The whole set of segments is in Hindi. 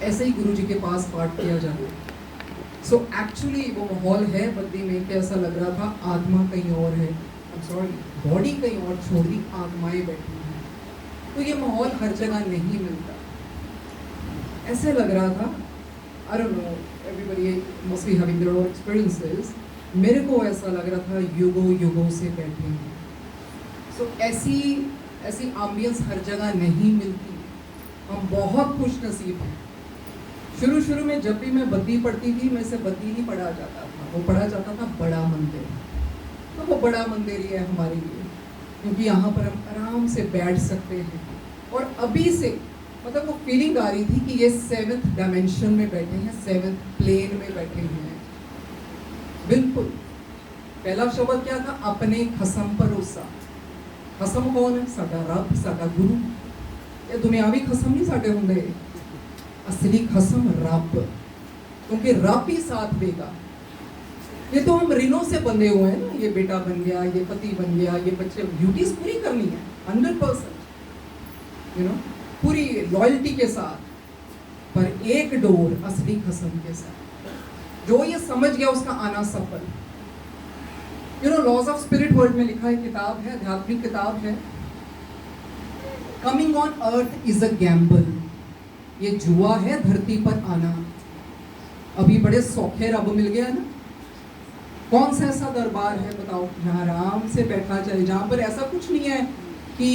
ऐसे ही गुरु जी के पास पाठ किया जाता है। सो एक्चुअली वो माहौल है बद्दी में कि ऐसा लग रहा था आत्मा कहीं और है, सॉरी बॉडी कहीं और छोड़ दी, आत्माएं बैठी हैं। तो ये माहौल हर जगह नहीं मिलता, ऐसे लग रहा था। I don't know, everybody must be having their own experiences. मेरे को ऐसा लग रहा था युगों युगों से बैठे हैं। सो ऐसी एम्बियंस हर जगह नहीं मिलती। हम बहुत खुश नसीब हैं। शुरू शुरू में जब भी मैं बद्दी पढ़ती थी, मैं से बद्दी नहीं पढ़ा जाता था, वो पढ़ा जाता था बड़ा मंदिर। तो वो बड़ा मंदिर ही है हमारे लिए, क्योंकि यहाँ पर हम आराम से बैठ सकते हैं। और अभी से मतलब वो फीलिंग आ रही थी कि ये 7th डायमेंशन में बैठे हैं, 7th प्लेन में बैठे हैं। बिल्कुल। पहला शब्द क्या था? अपने खसम भरोसा। खसम कौन है? साडा रब, साडा गुरु। ये दुनियावी खसम नहीं साडे हुंदे, असली खसम रब, क्योंकि रब ही साथ देगा। ये तो हम ऋणों से बंधे हुए हैं ना, ये बेटा बन गया, ये पति बन गया, ये बच्चे, ड्यूटीज पूरी करनी है 100%, पूरी लॉयल्टी के साथ। पर एक डोर असली खसम के साथ, जो ये समझ गया उसका आना सफल। लॉज ऑफ स्पिरिट वर्ल्ड में लिखा है, किताब है, आध्यात्मिक किताब है। Coming on earth is a gamble. ये जुआ है धरती पर आना। अभी बड़े सौखे रब मिल गया ना। कौन सा ऐसा दरबार है बताओ जहाँ आराम से बैठा जाए, जहाँ पर ऐसा कुछ नहीं है कि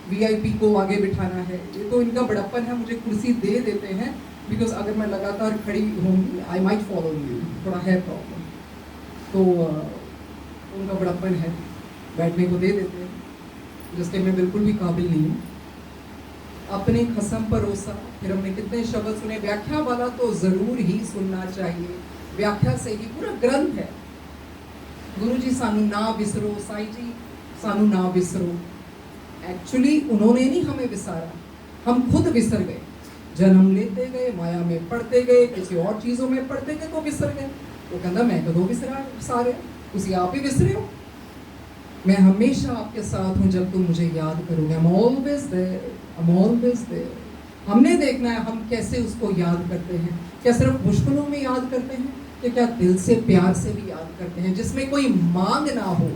वीआईपी को आगे बिठाना है। ये तो इनका बड़प्पन है, मुझे कुर्सी दे देते हैं बिकॉज अगर मैं लगातार खड़ी होंगी आई माइट फॉलो यू, थोड़ा है प्रॉब्लम, तो उनका बड़प्पन है, बैठने को दे देते हैं, जिसके मैं बिल्कुल भी काबिल नहीं हूँ। अपने खसम भरोसा। फिर हमने कितने शब्द सुने। व्याख्या वाला तो जरूर ही सुनना चाहिए, व्याख्या से ही पूरा ग्रंथ है। गुरु जी सानू ना विसरो, साईं जी सानू ना विसरो। एक्चुअली उन्होंने नहीं हमें विसारा, हम खुद विसर गए। जन्म लेते गए, माया में पढ़ते गए, किसी और चीजों में पढ़ते गए तो विसर गए। वो कहता मैं कदों विसरा सारे, उसी आप ही विसरे हो। मैं हमेशा आपके साथ हूँ जब तुम मुझे याद करोगे। I'm always there, I'm always there। हमने देखना है हम कैसे उसको याद करते हैं। क्या सिर्फ मुश्किलों में याद करते हैं, कि क्या दिल से प्यार से भी याद करते हैं, जिसमें कोई मांग ना हो।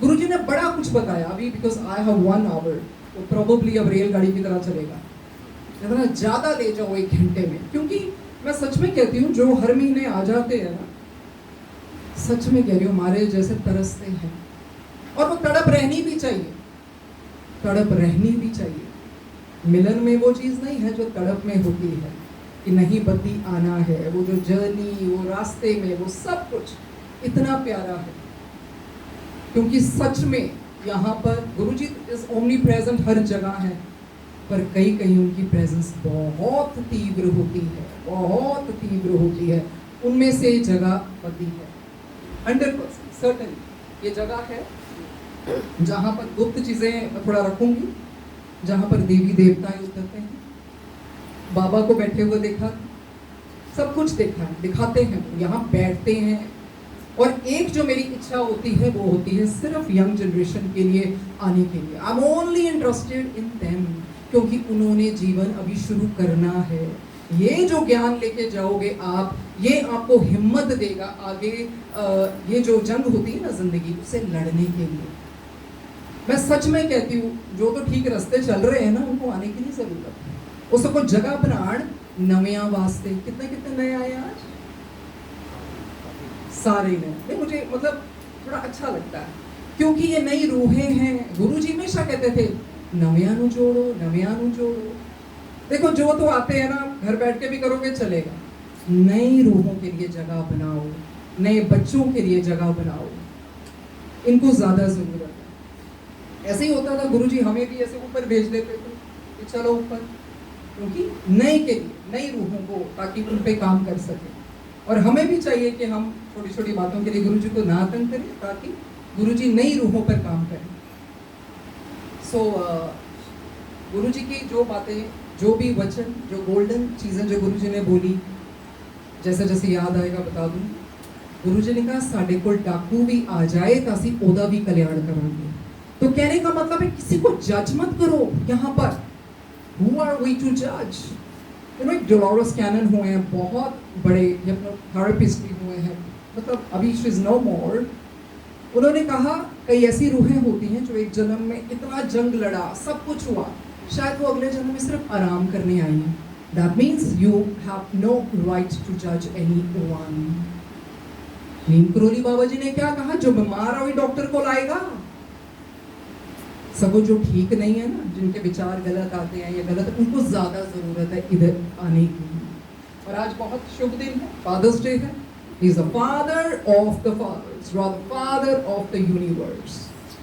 गुरुजी ने बड़ा कुछ बताया अभी, बिकॉज आई हैव 1 hour, तो प्रोबेबली अब रेलगाड़ी की तरह चलेगा। इतना ज़्यादा ले जाओ 1 घंटे में, क्योंकि मैं सच में कहती हूँ जो हर महीने आ जाते हैं ना, सच में कह रही हूँ हमारे जैसे तरसते हैं। और वो तड़प रहनी भी चाहिए, तड़प रहनी भी चाहिए। मिलन में वो चीज़ नहीं है जो तड़प में होती है, कि नहीं बद्दी आना है। वो जो जर्नी, वो रास्ते में, वो सब कुछ इतना प्यारा है। क्योंकि सच में यहाँ पर गुरुजी इज ओमनी प्रेजेंट, हर जगह है, पर कहीं कहीं उनकी प्रेजेंस बहुत तीव्र होती है, बहुत तीव्र होती है। उनमें से जगह बद्दी है 100% सर्टेन। ये जगह है जहाँ पर गुप्त चीज़ें थोड़ा रखूंगी, जहाँ पर देवी देवता उतरते हैं। बाबा को बैठे हुए देखा, सब कुछ देखा है, दिखाते हैं, यहाँ बैठते हैं। और एक जो मेरी इच्छा होती है वो होती है सिर्फ यंग जनरेशन के लिए आने के लिए। I am only interested in them, क्योंकि उन्होंने जीवन अभी शुरू करना है। ये जो ज्ञान लेके जाओगे आप, ये आपको हिम्मत देगा आगे ये जो जंग होती है ना जिंदगी, उससे लड़ने के लिए। मैं सच में कहती हूँ, जो तो ठीक रास्ते चल रहे हैं ना, उनको आने की नहीं जरूरत है। उसको जगह बनाण नविया वास्ते। कितने कितने नए आए आज, सारे नए। मुझे मतलब थोड़ा अच्छा लगता है, क्योंकि ये नई रूहें हैं। गुरुजी हमेशा कहते थे नविया नू जोड़ो, नविया नू जोड़ो। देखो जो तो आते हैं ना, घर बैठ के भी करोगे चलेगा। नई रूहों के लिए जगह बनाओ, नए बच्चों के लिए जगह बनाओ, इनको ज्यादा जरूरत है। ऐसे ही होता था, गुरुजी हमें भी ऐसे ऊपर भेज देते थे कि चलो ऊपर, क्योंकि नए के लिए, नई रूहों को, ताकि उन पे काम कर सके। और हमें भी चाहिए कि हम छोटी छोटी बातों के लिए गुरुजी को ना तंग करें, ताकि गुरुजी नई रूहों पर काम करें। सो गुरुजी की जो बातें, जो भी वचन, जो गोल्डन चीज़ें जो गुरुजी ने बोली, जैसे जैसे याद आएगा बता दूँ। गुरुजी ने कहा साढ़े को डाकू भी आ जाए तो असी ओदा भी कल्याण करांगे। तो कहने का मतलब है किसी को जज मत करो यहाँ पर। Who are we to judge? एक डोलोरस कैनन हुए हैं, बहुत बड़े थेरेपिस्ट भी हुए हैं, मतलब अभी शी इज नो मोर। उन्होंने कहा कई ऐसी रूहें होती हैं जो एक जन्म में इतना जंग लड़ा, सब कुछ हुआ, शायद वो अगले जन्म में सिर्फ आराम करने आई हैं। That means you have no right to जज एनीवन। नीम करोली बाबा जी ने क्या कहा, जो बीमार है वही डॉक्टर को लाएगा। सब जो ठीक नहीं है ना, जिनके विचार गलत आते हैं या गलत, उनको ज्यादा जरूरत है इधर आने की। और आज बहुत शुभ दिन है, फादर्स डे है। He is the father of the fathers, or the father of the universe.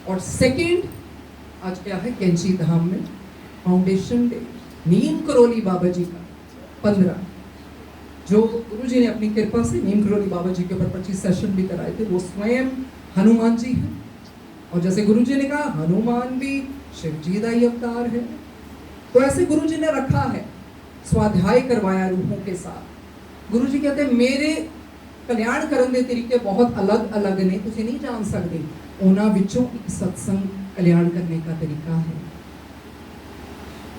और सेकंड आज क्या है, कैंची धाम में फाउंडेशन डे, नीम करोली बाबा जी का 15, जो गुरु जी ने अपनी कृपा से नीम करोली बाबा जी के ऊपर 25 सेशन भी कराए थे, वो स्वयं हनुमान जी हैं। और जैसे गुरु जी ने कहा, हनुमान भी शिव जी का ही अवतार है। तो ऐसे गुरु जी ने रखा है, स्वाध्याय करवाया रूहों के साथ। गुरु जी कहते हैं मेरे कल्याण करन दे तरीके बहुत अलग अलग ने, तुझे नहीं जान सकते। उन्हां विचों एक सत्संग कल्याण करने का तरीका है।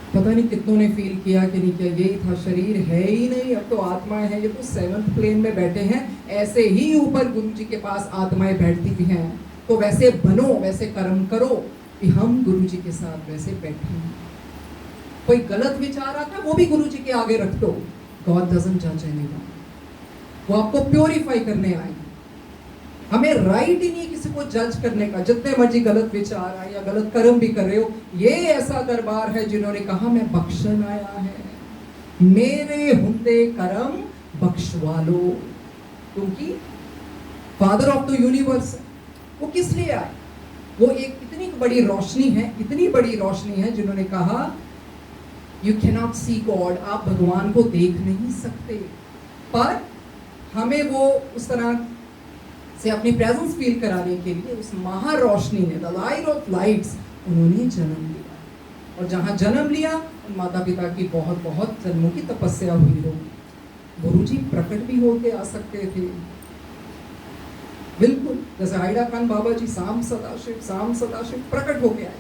पता नहीं कितनों ने फील किया कि नहीं किया, यही था, शरीर है ही नहीं, अब तो आत्माएं हैं, ये तो 7th प्लेन में बैठे हैं। ऐसे ही ऊपर गुरु जी के पास आत्माएं बैठती भी हैं, तो वैसे बनो, वैसे कर्म करो कि हम गुरु जी के साथ वैसे बैठे। कोई गलत विचार आता, वो भी गुरु जी के आगे रख दो। गॉड डजंट जज एनीवन, वो आपको प्योरीफाई करने आए। हमें राइट ही नहीं है किसी को जज करने का, जितने मर्जी गलत विचार आए या गलत कर्म भी कर रहे हो। ये ऐसा दरबार है जिन्होंने कहा मैं बख्शन आया है, मेरे हुंदे कर्म बख्शवा लो, क्योंकि फादर ऑफ द यूनिवर्स वो किस लिए आए। वो एक इतनी बड़ी रोशनी है, इतनी बड़ी रोशनी है, जिन्होंने कहा you can not see God, आप भगवान को देख नहीं सकते, पर हमें वो उस तरह से अपनी प्रेजेंस फील कराने के लिए उस महारोशनी ने, द लाइट ऑफ लाइट्स, उन्होंने जन्म लिया। और जहाँ जन्म लिया, उन माता पिता की बहुत बहुत जन्मों की तपस्या हुई होगी। गुरु जी प्रकट भी होके आ सकते थे, बिल्कुल जैसे हाइडा खान बाबा जी शाम सदाशिव प्रकट होके आए,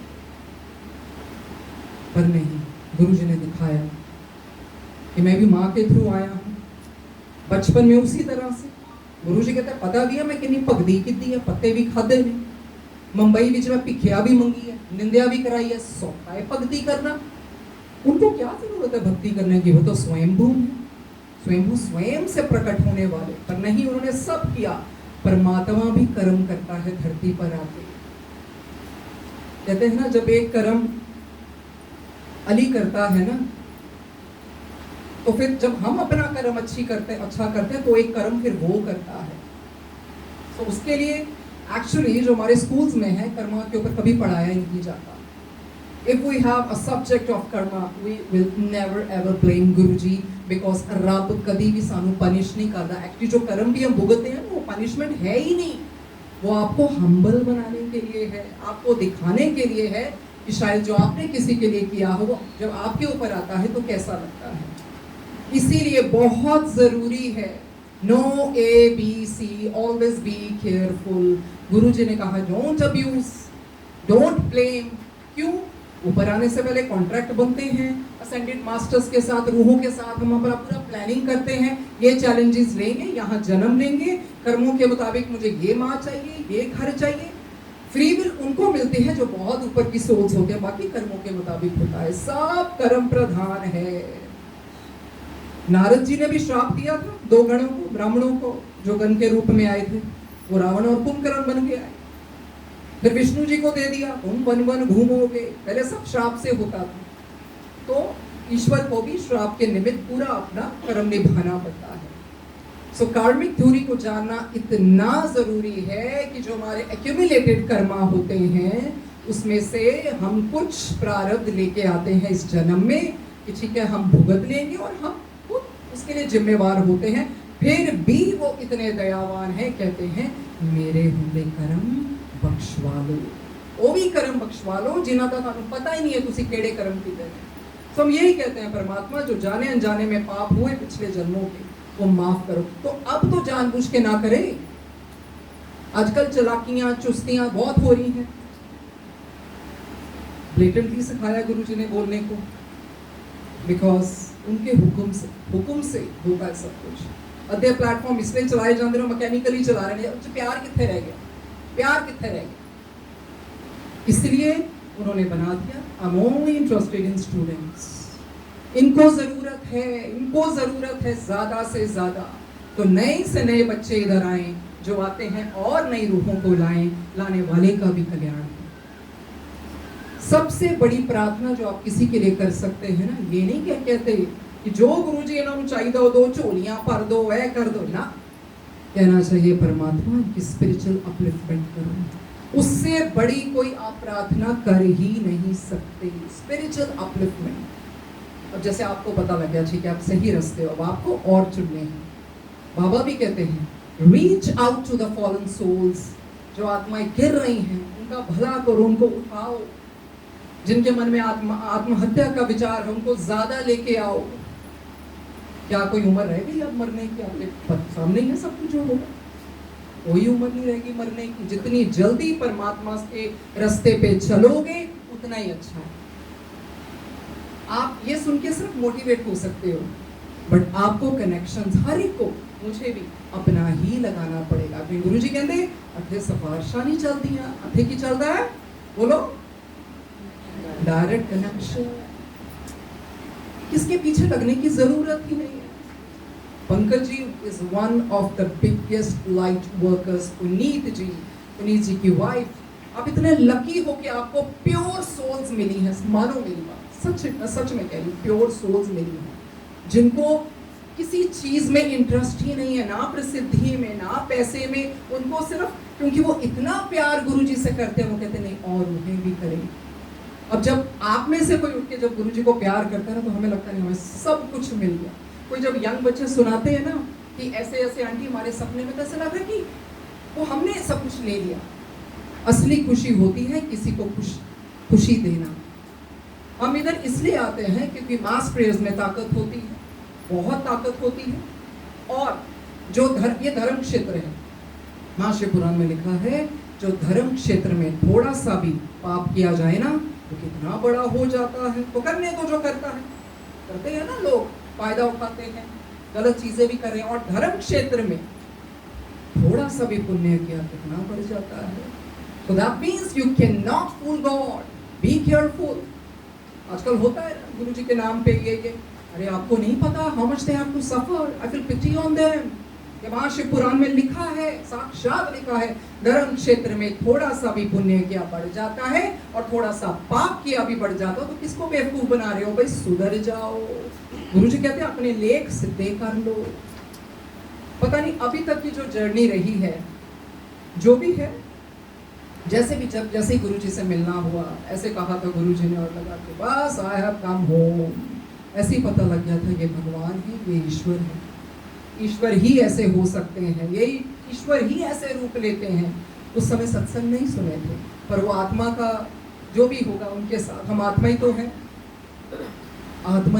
पर नहीं, गुरु जी ने दिखाया कि मैं भी माँ के थ्रू आया हूँ। बचपन में उसी तरह से गुरु जी कहते पता भी है मैं कितनी भगदी की है, पत्ते भी खादे ने, मुंबई बीच में भिखिया भी मंगी है, निंदिया भी कराई है, सौखा है भक्ति करना। उनको क्या जरूरत है भक्ति करने की, वो तो स्वयंभू है, स्वयंभू स्वयं से प्रकट होने वाले। पर नहीं, उन्होंने सब किया। परमात्मा भी कर्म करता है धरती पर आके। कहते हैं ना, जब एक कर्म अली करता है ना, तो फिर जब हम अपना कर्म अच्छा करते हैं, तो एक कर्म फिर वो करता है। तो उसके लिए एक्चुअली जो हमारे स्कूल्स में है, कर्मा के ऊपर कभी पढ़ाया नहीं जाता। If we have a subject of karma, we will never ever blame Guruji, because रब कभी भी सानू पनिश नहीं करता। एक्चुअली जो कर्म भी हम भुगतते हैं वो पनिशमेंट है ही नहीं, वो आपको हम्बल बनाने के लिए है, आपको दिखाने के लिए है कि शायद जो आपने किसी के लिए किया हो, जब आपके ऊपर आता है तो कैसा लगता है। इसीलिए बहुत जरूरी है know ABC, always be careful. Guru ji ने कहा डोंट अब्यूज, डोंट ब्लेम। क्यों? ऊपर आने से पहले कॉन्ट्रैक्ट बनते हैं असेंडेड मास्टर्स के साथ, रूहों के साथ। हम अपना पूरा प्लानिंग करते हैं, ये चैलेंजेस लेंगे, यहाँ जन्म लेंगे, कर्मों के मुताबिक मुझे ये माँ चाहिए, ये घर चाहिए। फ्री विल उनको मिलती है जो बहुत ऊपर की सोच होते हैं, बाकी कर्मों के मुताबिक होता है, सब कर्म प्रधान है। नारद जी ने भी श्राप दिया था 2 गणों को, ब्राह्मणों को, जो गण के रूप में आए थे, वो रावण और कुंभकर्ण बन के आए। फिर विष्णु जी को दे दिया, तुम वन वन घूमोगे। पहले सब श्राप से होता था, तो ईश्वर को भी श्राप के निमित्त पूरा अपना कर्म निभाना पड़ता है। सो कार्मिक थ्योरी को जानना इतना जरूरी है कि जो हमारे एक्यूमुलेटेड कर्मा होते हैं, उसमें से हम कुछ प्रारब्ध लेके आते हैं इस जन्म में, कि ठीक है हम भुगत लेंगे और हम उसके लिए जिम्मेवार होते हैं। फिर भी वो इतने दयावान हैं, कहते हैं मेरे हुंदे कर्म बख्शवा लो। वो भी कर्म बख्शवा लो जिन्हां दा तुहानू पता ही नहीं है तुसी केड़े कर्म कीते ने। तो हम यही कहते हैं परमात्मा, जो जाने अनजाने में पाप हुए पिछले जन्मों के, वो माफ करो। तो अब तो जानबूझ के ना करे। आजकल चालाकियां चुस्तियां बहुत हो रही हैं। ब्लेटेंटली सिखाया गुरु जी ने बोलने को, बिकॉज उनके हुक्म से होगा सब कुछ। अद्धे प्लेटफॉर्म इसलिए चलाए जाते हैं, मैकेनिकली चला रहे हैं, प्यार कितने रह गया, प्यार कितने रह गया। इसलिए उन्होंने बना दिया I am only interested in students. इनको जरूरत है ज्यादा से ज्यादा, तो नए से नए बच्चे इधर आए जो आते हैं और नई रूहों को लाने वाले का भी कल्याण हो। सबसे बड़ी प्रार्थना जो आप किसी के लिए कर सकते हैं ना, ये नहीं क्या कहते कि जो गुरुजी इन्होंने चाहिए दो झोलियां भर दो, वह कर दो ना। कहना चाहिए परमात्मा की स्पिरिचुअल अपलिफ्टमेंट करो। उससे बड़ी कोई आप प्रार्थना कर ही नहीं सकते। Spiritual upliftment. अब जैसे आपको पता लग गया ठीक है आप सही रास्ते हो, अब आपको और चुनने हैं। बाबा भी कहते हैं reach out to the fallen souls. जो आत्माएं गिर रही हैं उनका भला करो, उनको उठाओ। जिनके मन में आत्महत्या का विचार है उनको ज्यादा लेके आओ। क्या कोई उम्र रह गई अब मरने की? आपके सामने ही है सब कुछ जो होगा, कोई उम्र नहीं रहेगी मरने की। जितनी जल्दी परमात्मा के रास्ते पे चलोगे उतना ही अच्छा है। आप ये सुन के सिर्फ मोटिवेट हो सकते हो, बट आपको कनेक्शंस हर एक को, मुझे भी अपना ही लगाना पड़ेगा। क्योंकि गुरुजी कहते अठे सिफारिशां नहीं चलदियां, अठे की चलता है बोलो डायरेक्ट कनेक्शन। किसके पीछे लगने की जरूरत ही नहीं है। Pankaj ji is one of the biggest light workers. Puneet ji की वाइफ, आप इतने लकी हो कि आपको प्योर सोल्स मिली हैं। मानो मेरी बात, सच में कह रही हूँ, प्योर सोल्स मिली हैं जिनको किसी चीज में इंटरेस्ट ही नहीं है, ना प्रसिद्धि में ना पैसे में। उनको सिर्फ क्योंकि वो इतना प्यार गुरुजी से करते हैं, वो कहते नहीं और उन्हें भी करें। अब जब आप में से कोई उठ के जब गुरुजी को प्यार करता है ना, तो हमें लगता है हमें सब कुछ मिल गया। कोई जब यंग बच्चे सुनाते हैं ना कि ऐसे ऐसे आंटी हमारे सपने में, तो ऐसा लग रहा है कि वो हमने सब कुछ ले लिया। असली खुशी होती है किसी को खुशी देना। हम इधर इसलिए आते हैं क्योंकि मास प्रेयर्स में ताकत होती है, बहुत ताकत होती है। और जो ये धर्म क्षेत्र है, महाशिव पुराण में लिखा है जो धर्म क्षेत्र में थोड़ा सा भी पाप किया जाए ना तो कितना बड़ा हो जाता है। तो करने को जो करता है करते हैं ना लोग, फायदा उठाते हैं, गलत चीजें भी कर रहे हैं। और धर्म क्षेत्र में थोड़ा सा भी पुण्य किया कितना बढ़ जाता है। So that means you cannot fool God. Be careful. आजकल होता है गुरुजी के नाम पे ये अरे आपको नहीं पता how much they have to suffer. I feel pity on them. ये महाशिव पुराण में लिखा है, साक्षात लिखा है, धर्म क्षेत्र में थोड़ा सा भी पुण्य किया बढ़ जाता है और थोड़ा सा पाप किया भी बढ़ जाता है। तो किसको बेवकूफ बना रहे हो भाई? सुधर जाओ। गुरुजी कहते हैं अपने लेख सिद्धे कर लो। पता नहीं अभी तक की जो जर्नी रही है, जो भी है, जैसे ही गुरुजी से मिलना हुआ, ऐसे कहा था गुरुजी ने और लगा कि बस आई हैव कम होम। ऐसे ही पता लग गया था ये भगवान है, ये ईश्वर है। ईश्वर ही ऐसे हो सकते हैं, यही ईश्वर ही ऐसे रूप लेते हैं। उस समय सत्संग नहीं सुने थे, पर वो आत्मा का जो भी होगा उनके साथ, हम आत्मा ही तो हैं, आत्मा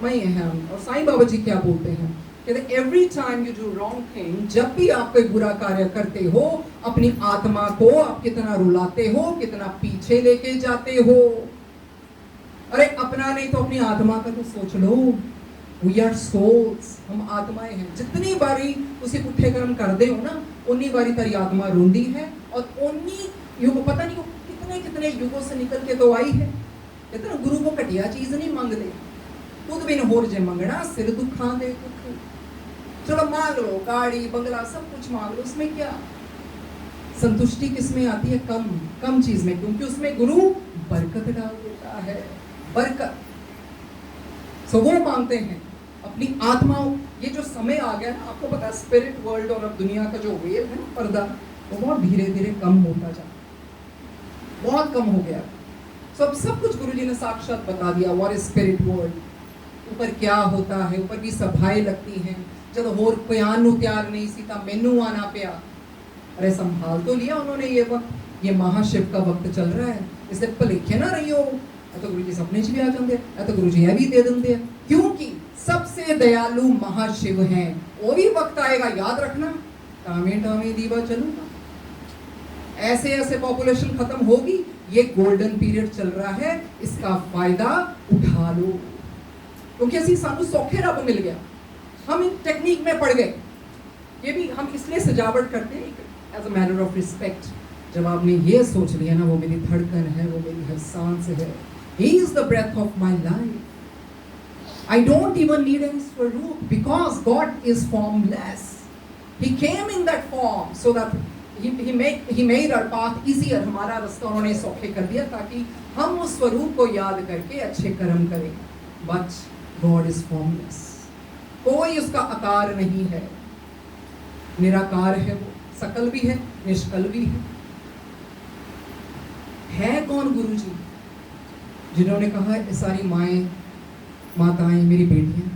ही हैं हम। और साईं बाबा जी क्या बोलते हैं, कहते every time you do wrong thing, जब भी आप कोई बुरा कार्य करते हो, अपनी आत्मा को आप कितना रुलाते हो, कितना पीछे लेके जाते हो। अरे अपना नहीं तो अपनी आत्मा का तो सोच लो। We are souls, हम आत्माएं हैं। जितनी बारी उसे पुट्ठे कर्म कर दे हो ना, उन्नी बारी तेरी आत्मा रोंदी है। और उन्नी युग, पता नहीं कितने कितने युगों से निकल के तो आई है। कहते ना गुरु को घटिया चीज नहीं मांगते, खुद बिन होर जे मंगना सिर दुखा दे दुख। चलो मांग लो, गाड़ी बंगला सब कुछ मांग लो, उसमें क्या संतुष्टि किसमें आती है? कम चीज में, क्योंकि उसमें गुरु बरकत डाल देता है। बरकत सो वो मांगते हैं अपनी आत्माओं। ये जो समय आ गया ना, आपको पता है स्पिरिट वर्ल्ड और अब दुनिया का जो वेव है ना, पर्दा, वो बहुत धीरे धीरे कम होता जा, बहुत कम हो गया। सो अब सब कुछ गुरुजी ने साक्षात बता दिया। व्हाट इज स्पिरिट वर्ल्ड, ऊपर क्या होता है, ऊपर की सभाएं लगती हैं। जब होर कोई आन नू त्याग नहीं सी ता मैनू आना पिया। अरे संभाल तो लिया उन्होंने ये वक्त, ये महाशिव का वक्त चल रहा है, इसे भलेखे ना रही हो। तो गुरुजी सपने च भी आ जाते हैं, तो गुरुजी यह भी दे देंगे, क्योंकि सबसे दयालु महाशिव हैं। वो भी वक्त आएगा, याद रखना, टामे दीवा चलूंगा। ऐसे ऐसे पॉपुलेशन खत्म होगी। ये गोल्डन पीरियड चल रहा है, इसका फायदा उठा लो। क्योंकि ਅਸੀਂ ਸਾਨੂੰ सौखे रब मिल गया, हम इन टेक्निक में पड़ गए। ये भी हम इसलिए सजावट करते हैं as a matter of respect. जब आपने ये सोच लिया ना, वो मेरी धड़कन है, वो मेरी हर सांस है, He is the breath of my life. I don't even need any swaroop because God is formless. He came in that form so that he made our path easier. हमारा रास्ता उन्होंने सौखे कर दिया ताकि हम उस स्वरूप को याद करके अच्छे कर्म करें। But God is formless. कोई उसका आकार नहीं है, निराकार है, वो सकल भी है, निष्कल भी है कौन गुरु जी? जिन्होंने कहा ये सारी माताएं मेरी बेटियां,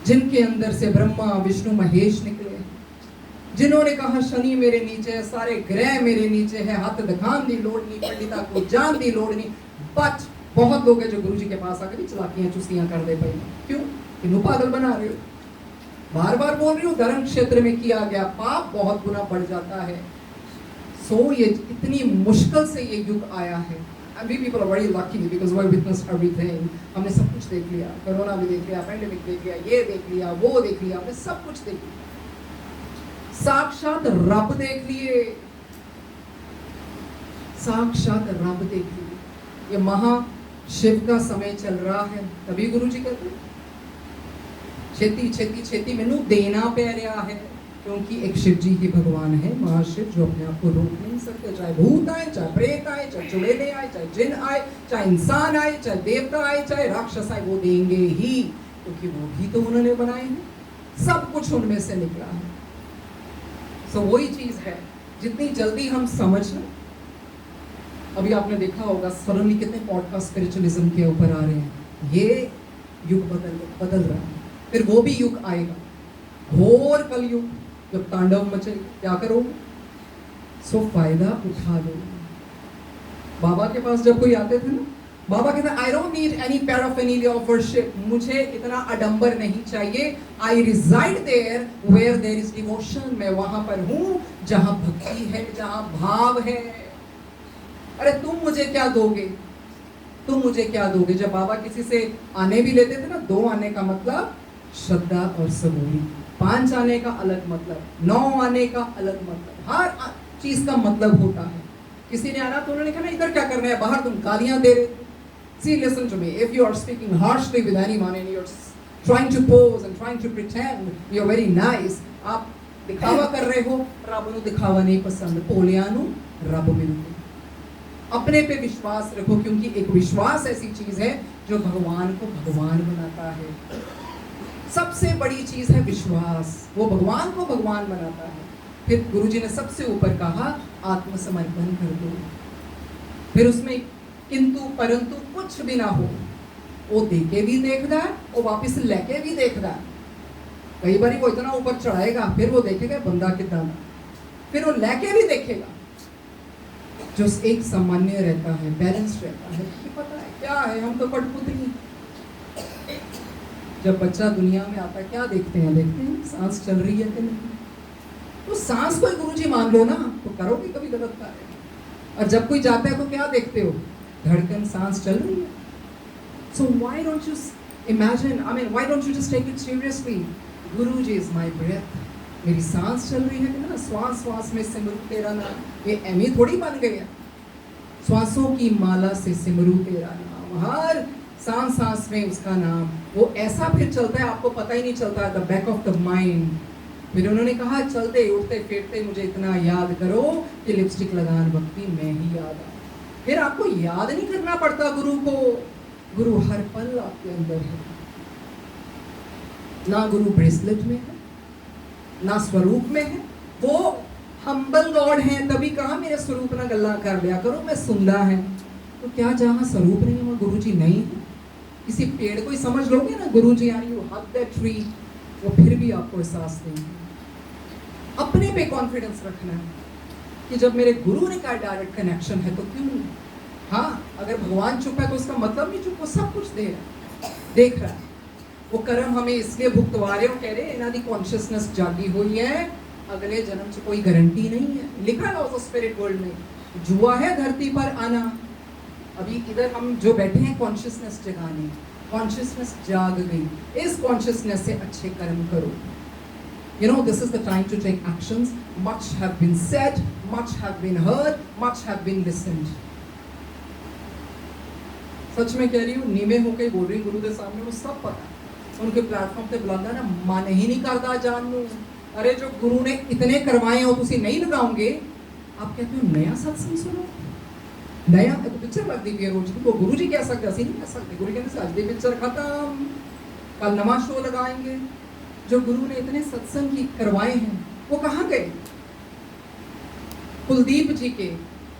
जिनके अंदर से ब्रह्मा विष्णु महेश निकले, जिन्होंने कहा शनि मेरे नीचे, सारे ग्रह मेरे नीचे है, हाथ दिखान दी लोड़ नहीं, पंडिता को जान दी लोड़ नहीं। बट बहुत लोग हैं जो गुरु जी के पास आकर चलाकियां चुस्तियां कर दे पाई। क्यों? इन्हों पागल बना रहे हो। बार बार बोल रही हूँ, धर्म क्षेत्र में किया गया पाप बहुत गुना बढ़ जाता है। ये इतनी मुश्किल से ये युग आया है। We people are very lucky because we witnessed everything. हमने सब कुछ देख लिया, कोरोना भी देख लिया, पैंडेमिक देख लिया, ये देख लिया, वो देख लिया, हमने सब कुछ देख लिया। साक्षात रब देख लिए, साक्षात रब देख लिए। ये महाशिव का समय चल रहा है, तभी गुरु जी कहते हैं छेती छेती छेती मैनू देना पै रहा है, क्योंकि एक शिव जी ही भगवान है, महाशिव, जो अपने आप को रोक नहीं सकते। चाहे भूत आए, चाहे प्रेत आए, चाहे चुड़ैले आए, चाहे जिन आए, चाहे इंसान आए, चाहे देवता आए, चाहे राक्षस आए, वो देंगे ही, क्योंकि वो भी तो उन्होंने बनाए हैं, सब कुछ उनमें से निकला है। वही चीज है, जितनी जल्दी हम समझ लें। अभी आपने देखा होगा सडनली कितने पॉडकास्ट स्पिरिचुअलिज्म के ऊपर आ रहे हैं। ये युग बदल रहा है, फिर वो भी युग आएगा, घोर कलयुग, जब तांडव मचे। क्या करोगे? फायदा उठा लो। बाबा के पास जब कोई आते थे ना, बाबा कहते I don't need any paraphernalia of worship, मुझे इतना आडंबर नहीं चाहिए। I reside there where there is devotion, मैं वहां पर हूं जहां भक्ति है, जहां भाव है। अरे तुम मुझे क्या दोगे, तुम मुझे क्या दोगे? जब बाबा किसी से आने भी लेते थे ना, 2 आने का मतलब श्रद्धा और सबूरी, 5 आने का अलग मतलब, 9 आने का अलग मतलब, हर चीज का मतलब होता है। किसी ने आना तो उन्होंने कहा इधर क्या करना है, बाहर तुम गालियां दे रहे थे। See, listen to me, if you are speaking harshly with anyone and you're trying to pose and trying to pretend you're very nice, आप दिखावा कर रहे हो, रब ਨੂੰ दिखावा नहीं पसंद, ਭੋਲਿਆਂ ਨੂੰ रब मिलते। अपने पे विश्वास रखो, क्योंकि एक विश्वास ऐसी चीज है जो भगवान को भगवान बनाता है। सबसे बड़ी चीज है विश्वास, वो भगवान को भगवान बनाता है। फिर गुरुजी ने सबसे ऊपर कहा आत्मसमर्पण कर दो। फिर उसमें किंतु परंतु कुछ भी ना हो, वो देके भी देखदा है, वो वापस लेके भी देखदा है। कई बार वो इतना ऊपर चढ़ाएगा, फिर वो देखेगा बंदा कितना, फिर वो लेके भी देखेगा। जो एक सामान्य रहता है, बैलेंस रहता है, कि पता है क्या है, हम तो कठपुतली। जब बच्चा दुनिया में आता है क्या देखते हैं सांस चल रही है कि नहीं। तो सांस को गुरुजी मान लो ना, तो करोगे कभी गलत कार्य। और जब कोई जाता है तो क्या देखते हो, धड़कन, सांस चल रही है। So why don't you imagine, why don't you just take it seriously? Guruji is my breath. मेरी सांस चल रही है कि ना, श्वास श्वास में सिमरू तेरा नाम। ये एमी थोड़ी बन गई है, श्वासों की माला से सिमरू तेरा नाम, हर सांस सांस में उसका नाम। वो ऐसा फिर चलता है, आपको पता ही नहीं चलता, the back of the mind. फिर उन्होंने कहा चलते उठते फिरते मुझे इतना याद करो कि लिपस्टिक लगान वक्ती मैं ही याद आ। फिर आपको याद नहीं करना पड़ता गुरु को, गुरु हर पल आपके अंदर है। ना गुरु ब्रेसलेट में है, ना स्वरूप में है, वो हम्बल गॉड है। तभी कहा मेरे स्वरूप ना गल्ला कर लिया करो, मैं सुंदा है। तो क्या जहाँ स्वरूप नहीं है वहाँ गुरु जी नहीं है? किसी पेड़ को ही समझ लोगे ना गुरु जी यानी यू हग दैट ट्री, वो फिर भी आपको एहसास नहीं है। अपने पे कॉन्फिडेंस रखना है कि जब मेरे गुरु ने कहा डायरेक्ट कनेक्शन है तो क्यों नहीं। हाँ, अगर भगवान चुप है तो उसका मतलब नहीं चुप, वो सब कुछ दे रहा है, देख रहा है। वो कर्म हमें इसलिए भुगतवा रहे हो, कह रहे इन्हों की कॉन्शियसनेस जागी हुई है, अगले जन्म से कोई गारंटी नहीं है। लिखा है उस स्पिरिट वर्ल्ड में, जुआ है धरती पर आना। अभी इधर हम जो बैठे हैं कॉन्शियसनेस जगाने, कॉन्शियसनेस जाग गई, इस कॉन्शियसनेस से अच्छे कर्म करो। You know, this is the time to take actions. Much have been said, much have been heard, much have been listened. सच में कह रही हूँ, नीमे होके बोल रही गुरु के सामने, वो सब पता है। उनके प्लेटफॉर्म पे बुलाना ना मन ही नहीं करता जानू। अरे जो गुरु ने इतने करवाए हो तुसी नहीं लगाओगे, आप कहते हो नया सत्संग सुनो, नया तो पिक्चर लग दी रोज की, वो गुरु जी कह सकते, असि नहीं कह सकते। गुरु कहते आज दी पिक्चर खत्म, कल नवा शो लगाएंगे। जो गुरु ने इतने सत्संग की करवाए हैं वो कहाँ गए? कुलदीप जी के,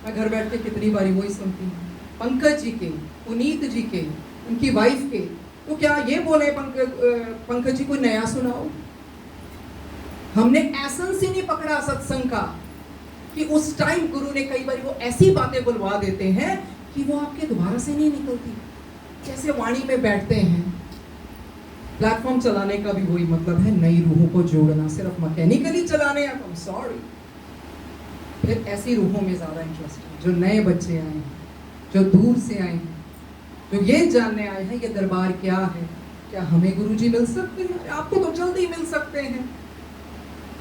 मैं घर बैठ के कितनी बारी वही सुनती हूँ, पंकज जी के, पुनीत जी के, उनकी वाइफ के, तो क्या ये बोले पंकज जी को नया सुनाओ? हमने एसेंस ही नहीं पकड़ा सत्संग का, कि उस टाइम गुरु ने कई बार वो ऐसी बातें बुलवा देते हैं कि वो आपके दोबारा से नहीं निकलती। जैसे वाणी में बैठते हैं, प्लेटफॉर्म चलाने का भी वही मतलब है, नई रूहों को जोड़ना। सिर्फ मैकेनिकली चलाने हैं, I'm sorry। फिर ऐसी रूहों में ज़्यादा इंटरेस्ट है, जो नए बच्चे आए हैं, जो दूर से आए हैं, जो ये जानने आए हैं ये दरबार क्या है, क्या हमें गुरुजी मिल सकते हैं? आपको तो जल्दी मिल सकते हैं,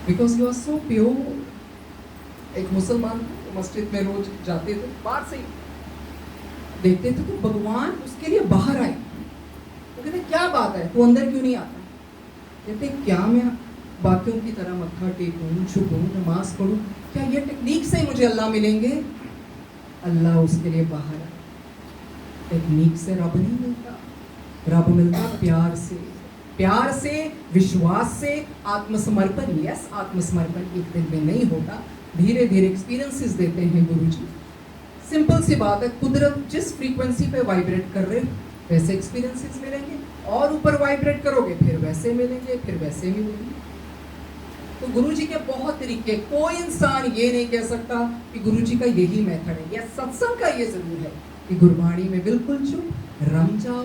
because you are so pure. एक मुसलमान तो मस्जिद में रोज जाते थे, बाहर से ही देखते थे तो भगवान उसके लिए बाहर आए। तो कहते क्या बात है, तू अंदर क्यों नहीं आता? कहते क्या मैं बाकियों की तरह मत्था टेकूं, झुकूं, नमाज पढ़ूं, क्या ये टेक्निक से मुझे अल्लाह मिलेंगे? अल्लाह उसके लिए बाहर आए। टेक्निक से रब नहीं मिलता, रब मिलता प्यार से, प्यार से, विश्वास से, आत्मसमर्पण। यस, आत्मसमर्पण एक दिन में नहीं होता, धीरे धीरे एक्सपीरियंसेस देते हैं गुरुजी। सिंपल सी बात है, कुदरत जिस फ्रीक्वेंसी पे वाइब्रेट कर रहे वैसे एक्सपीरियंसेस मिलेंगे, और ऊपर वाइब्रेट करोगे फिर वैसे मिलेंगे, फिर वैसे मिलेंगे। तो गुरुजी के बहुत तरीके, कोई इंसान ये नहीं कह सकता कि गुरुजी का यही मेथड है। या सत्संग का ये जरूर है कि गुरबाणी में बिल्कुल चुप रम जाओ,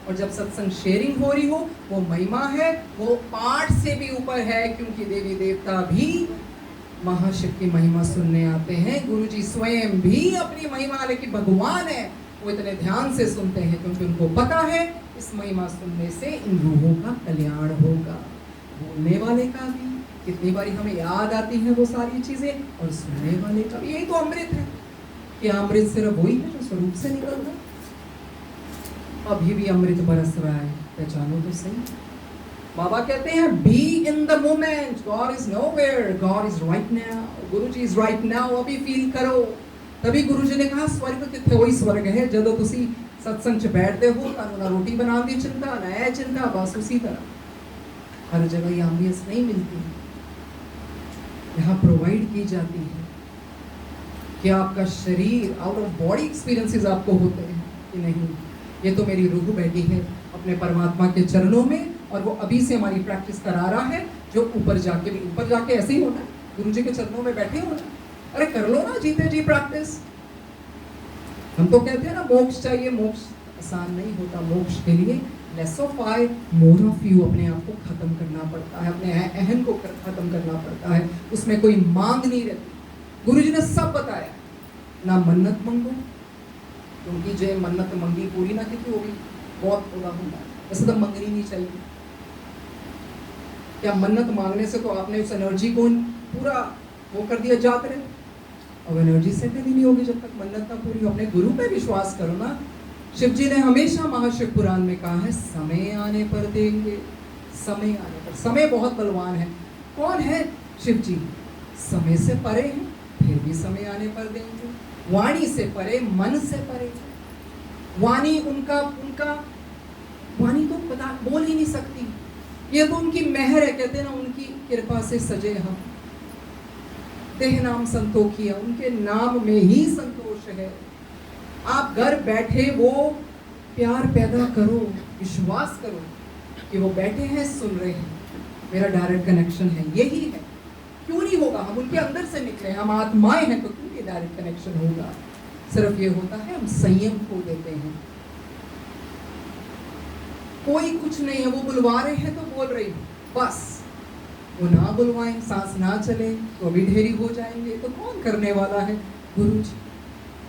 और जब सत्संग शेयरिंग हो रही हो वो महिमा है, वो पाठ से भी ऊपर है, क्योंकि देवी देवता भी महाशिव की महिमा सुनने आते हैं। गुरुजी स्वयं भी अपनी महिमा, लेकिन भगवान है वो इतने ध्यान से सुनते हैं क्योंकि उनको पता है इस महिमा सुनने से इन रूहों का कल्याण होगा। बोलने वाले का भी कितनी बारी हमें याद आती हैं वो सारी चीजें, और सुनने वाले का भी। यही तो अमृत है, कि अमृत सिर्फ वही है जो स्वरूप से निकलता है। अभी भी अमृत बरस रहा है, पहचानो तो सही। बाबा कहते हैं be in the moment, God is nowhere, God is right now, Guruji is right now. अभी फील करो। तभी गुरुजी ने कहा स्वर्ग किथे, वही स्वर्ग है जदों तुसी सत्संग च बैठते हो, तानू ना रोटी बनाने की चिंता, ना है चिंता, बस उसी तरह। हर जगह ये एम्बियंस नहीं मिलती, यहाँ प्रोवाइड की जाती है कि आपका शरीर, आउट ऑफ बॉडी एक्सपीरियंसेस आपको होते हैं कि नहीं, ये तो मेरी रूह बैठी है अपने परमात्मा के चरणों में, और वो अभी से हमारी प्रैक्टिस करा रहा है। जो ऊपर जाके भी, ऊपर जाके ऐसे ही होना है, गुरुजी के चरणों में बैठे होना। अरे कर लो ना जीते जी प्रैक्टिस। हम तो कहते हैं ना मोक्ष चाहिए, मोक्ष आसान नहीं होता। मोक्ष के लिए less of I more of you, अपने आप को खत्म करना पड़ता है, अपने अहम को खत्म करना पड़ता है। उसमें कोई मांग नहीं रहती। गुरुजी ने सब बताया, ना मन्नत मांगो, क्योंकि जो मन्नत मंगी पूरी ना की होगी बहुत बुरा होगा। वैसे तो मंगनी नहीं चाहिए। क्या मन्नत मांगने से तो आपने उस एनर्जी को पूरा वो कर दिया जात रहे, अब एनर्जी सेटल ही नहीं होगी जब तक मन्नत ना पूरी हो। अपने गुरु पे विश्वास करो ना। शिव जी ने हमेशा महाशिव पुराण में कहा है समय आने पर देंगे, समय आने पर। समय बहुत बलवान है। कौन है शिव जी? समय से परे हैं, फिर भी समय आने पर देंगे। वाणी से परे, मन से परे। वाणी उनका वाणी तो पता बोल ही नहीं सकती, ये तो उनकी मेहर है। कहते हैं ना उनकी कृपा से सजे हम, देह नाम संतोखिया, उनके नाम में ही संतोष है। आप घर बैठे वो प्यार पैदा करो, विश्वास करो कि वो बैठे हैं, सुन रहे हैं, मेरा डायरेक्ट कनेक्शन है, यही है। क्यों नहीं होगा? हम उनके अंदर से निकले, हम आत्माएं हैं, तो क्यों ये डायरेक्ट कनेक्शन होगा? सिर्फ ये होता है हम संयम खो देते हैं। कोई कुछ नहीं है, वो बुलवा रहे हैं तो बोल रही हूँ, बस वो ना बुलवाएं, सांस ना चले तो अभी ढेरी हो जाएंगे। तो कौन करने वाला है? गुरुजी।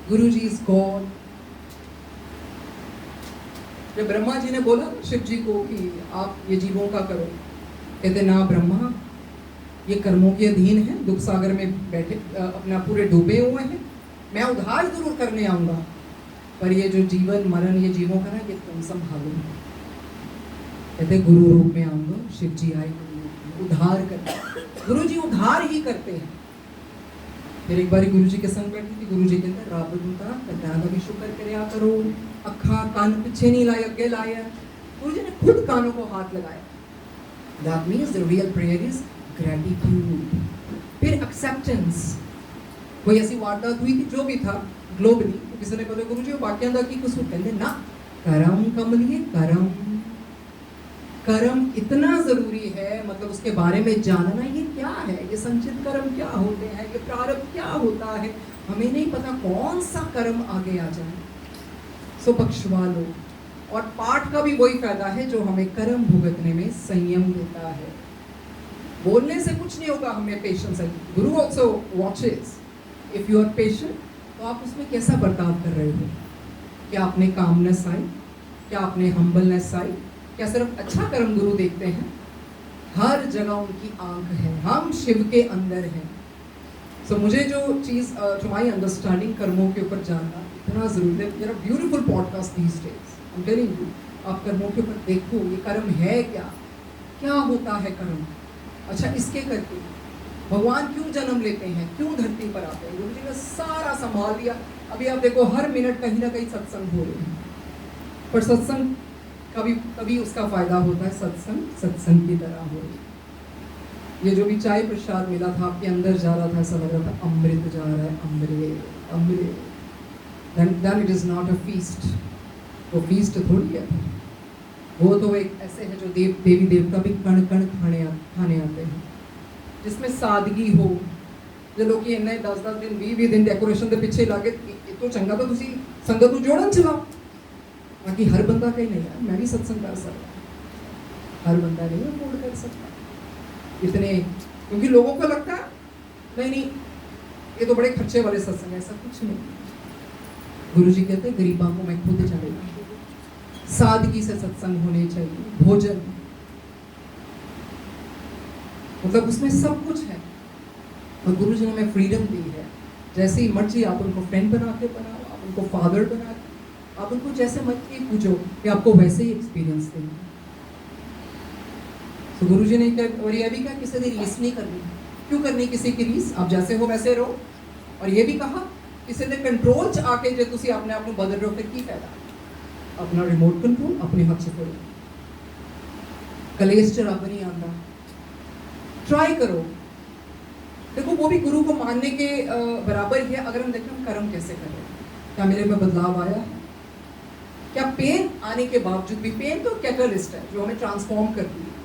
गुरुजी इज गॉड। जब ब्रह्मा जी ने बोला शिव जी को कि आप ये जीवों का करो, कहते ना ब्रह्मा, ये कर्मों के अधीन है, दुख सागर में बैठे अपना पूरे डूबे हुए हैं, मैं उद्धार जरूर करने आऊंगा, पर ये जो जीवन मरण ये जीवों का ना, ये तुम संभालो। कहते गुरु रूप में आऊंगा, शिव जी आए उद्धार करते, गुरु जी उद्धार ही करते हैं। फिर एक बार गुरु जी के संग बैठी थी, गुरु जी कहते रब दूता कदा का भी शुक्र करया करो, अखा कान पीछे नहीं लाए अगे लाया। गुरु जी ने खुद कानों को हाथ लगाया। That means the real prayer is gratitude। फिर एक्सेप्टेंस। कोई ऐसी वारदात हुई थी, जो भी था ग्लोबली, तो किसी ने बोला गुरु जी वाक्य दा की कुछ कहते ना, करम कमलिए करम, कर्म इतना जरूरी है, मतलब उसके बारे में जानना, ये क्या है, ये संचित कर्म क्या होते हैं, ये प्रारब्ध क्या होता है, हमें नहीं पता कौन सा कर्म आगे आ जाए। सो बख्शवा लो। और पाठ का भी वही फायदा है जो हमें कर्म भुगतने में संयम देता है। बोलने से कुछ नहीं होगा, हमें पेशेंस है। Guru also watches if you are patient, तो आप उसमें कैसा बर्ताव कर रहे हो, क्या आपने कामनेस आई, क्या आपने हम्बलनेस आई, क्या सिर्फ अच्छा कर्म गुरु देखते हैं? हर जगह उनकी आंख है, हम शिव के अंदर हैं। सो मुझे जो चीज़ टू माई अंडरस्टैंडिंग कर्मों के ऊपर जानना इतना जरूरी है। मेरा beautiful podcast these days, I am telling you, आप कर्मों के ऊपर देखो, ये कर्म है क्या, क्या होता है कर्म, अच्छा इसके करके भगवान क्यों जन्म लेते हैं, क्यों धरती पर आते हैं। गुरु जी ने सारा संभाल लिया। अभी आप देखो हर मिनट कहीं ना कहीं सत्संग हो रहे हैं, पर सत्संग कभी कभी उसका फायदा होता है, सत्संग सत्संग की तरह हो रही। ये जो भी चाय प्रसाद मिला था, आपके अंदर जा रहा था, ऐसा लग रहा था अमृत जा रहा है, अमृत अमृत। then it is not a feast। वो फीस्ट थोड़ी है, वो तो एक ऐसे है जो देवी देवता भी कण कण खाने आते हैं, जिसमें सादगी हो। जो लोग इन्हें 10-10 दिन 20 दिन डेकोरेशन के पीछे लागे, ये तो चंगा तो तुसी संगत को जोड़न चलाओ। बाकी हर बंदा कहीं नहीं है, मैं भी सत्संग कर सकता, हर बंदा नहीं अफोर्ड कर सकता इतने, क्योंकि लोगों को लगता है नहीं ये तो बड़े खर्चे वाले सत्संग है, ऐसा कुछ नहीं। गुरु जी कहते हैं गरीबों को मैं खुद जाऊंगा, सादगी से सत्संग होने चाहिए, भोजन मतलब उसमें सब कुछ है। और गुरु जी ने हमें फ्रीडम दी है, जैसे ही मर्जी आप उनको फ्रेंड बना के बनाओ, आप उनको फादर बना के, आप उनको जैसे मर्जी पूछो कि आपको वैसे ही एक्सपीरियंस देंगे। तो गुरु जी ने क्या, और ये भी कहा किसी की रीस नहीं करनी। क्यों करनी किसी की रीस, आप जैसे हो वैसे रहो। और ये भी कहा किसी ने कंट्रोल च आके जो तुसी अपने आप को बदल रहे हो, फिर की फायदा। अपना रिमोट कंट्रोल अपने हाथ से करो, कलेश च रब नहीं आता, ट्राई करो। देखो वो भी गुरु को मानने के बराबर ही है। अगर हम देखें हम कर्म कैसे कर रहे हैं, क्या मेरे में बदलाव आया है, क्या पेन आने के बावजूद भी, पेन तो कैटलिस्ट है जो हमें ट्रांसफॉर्म करती है।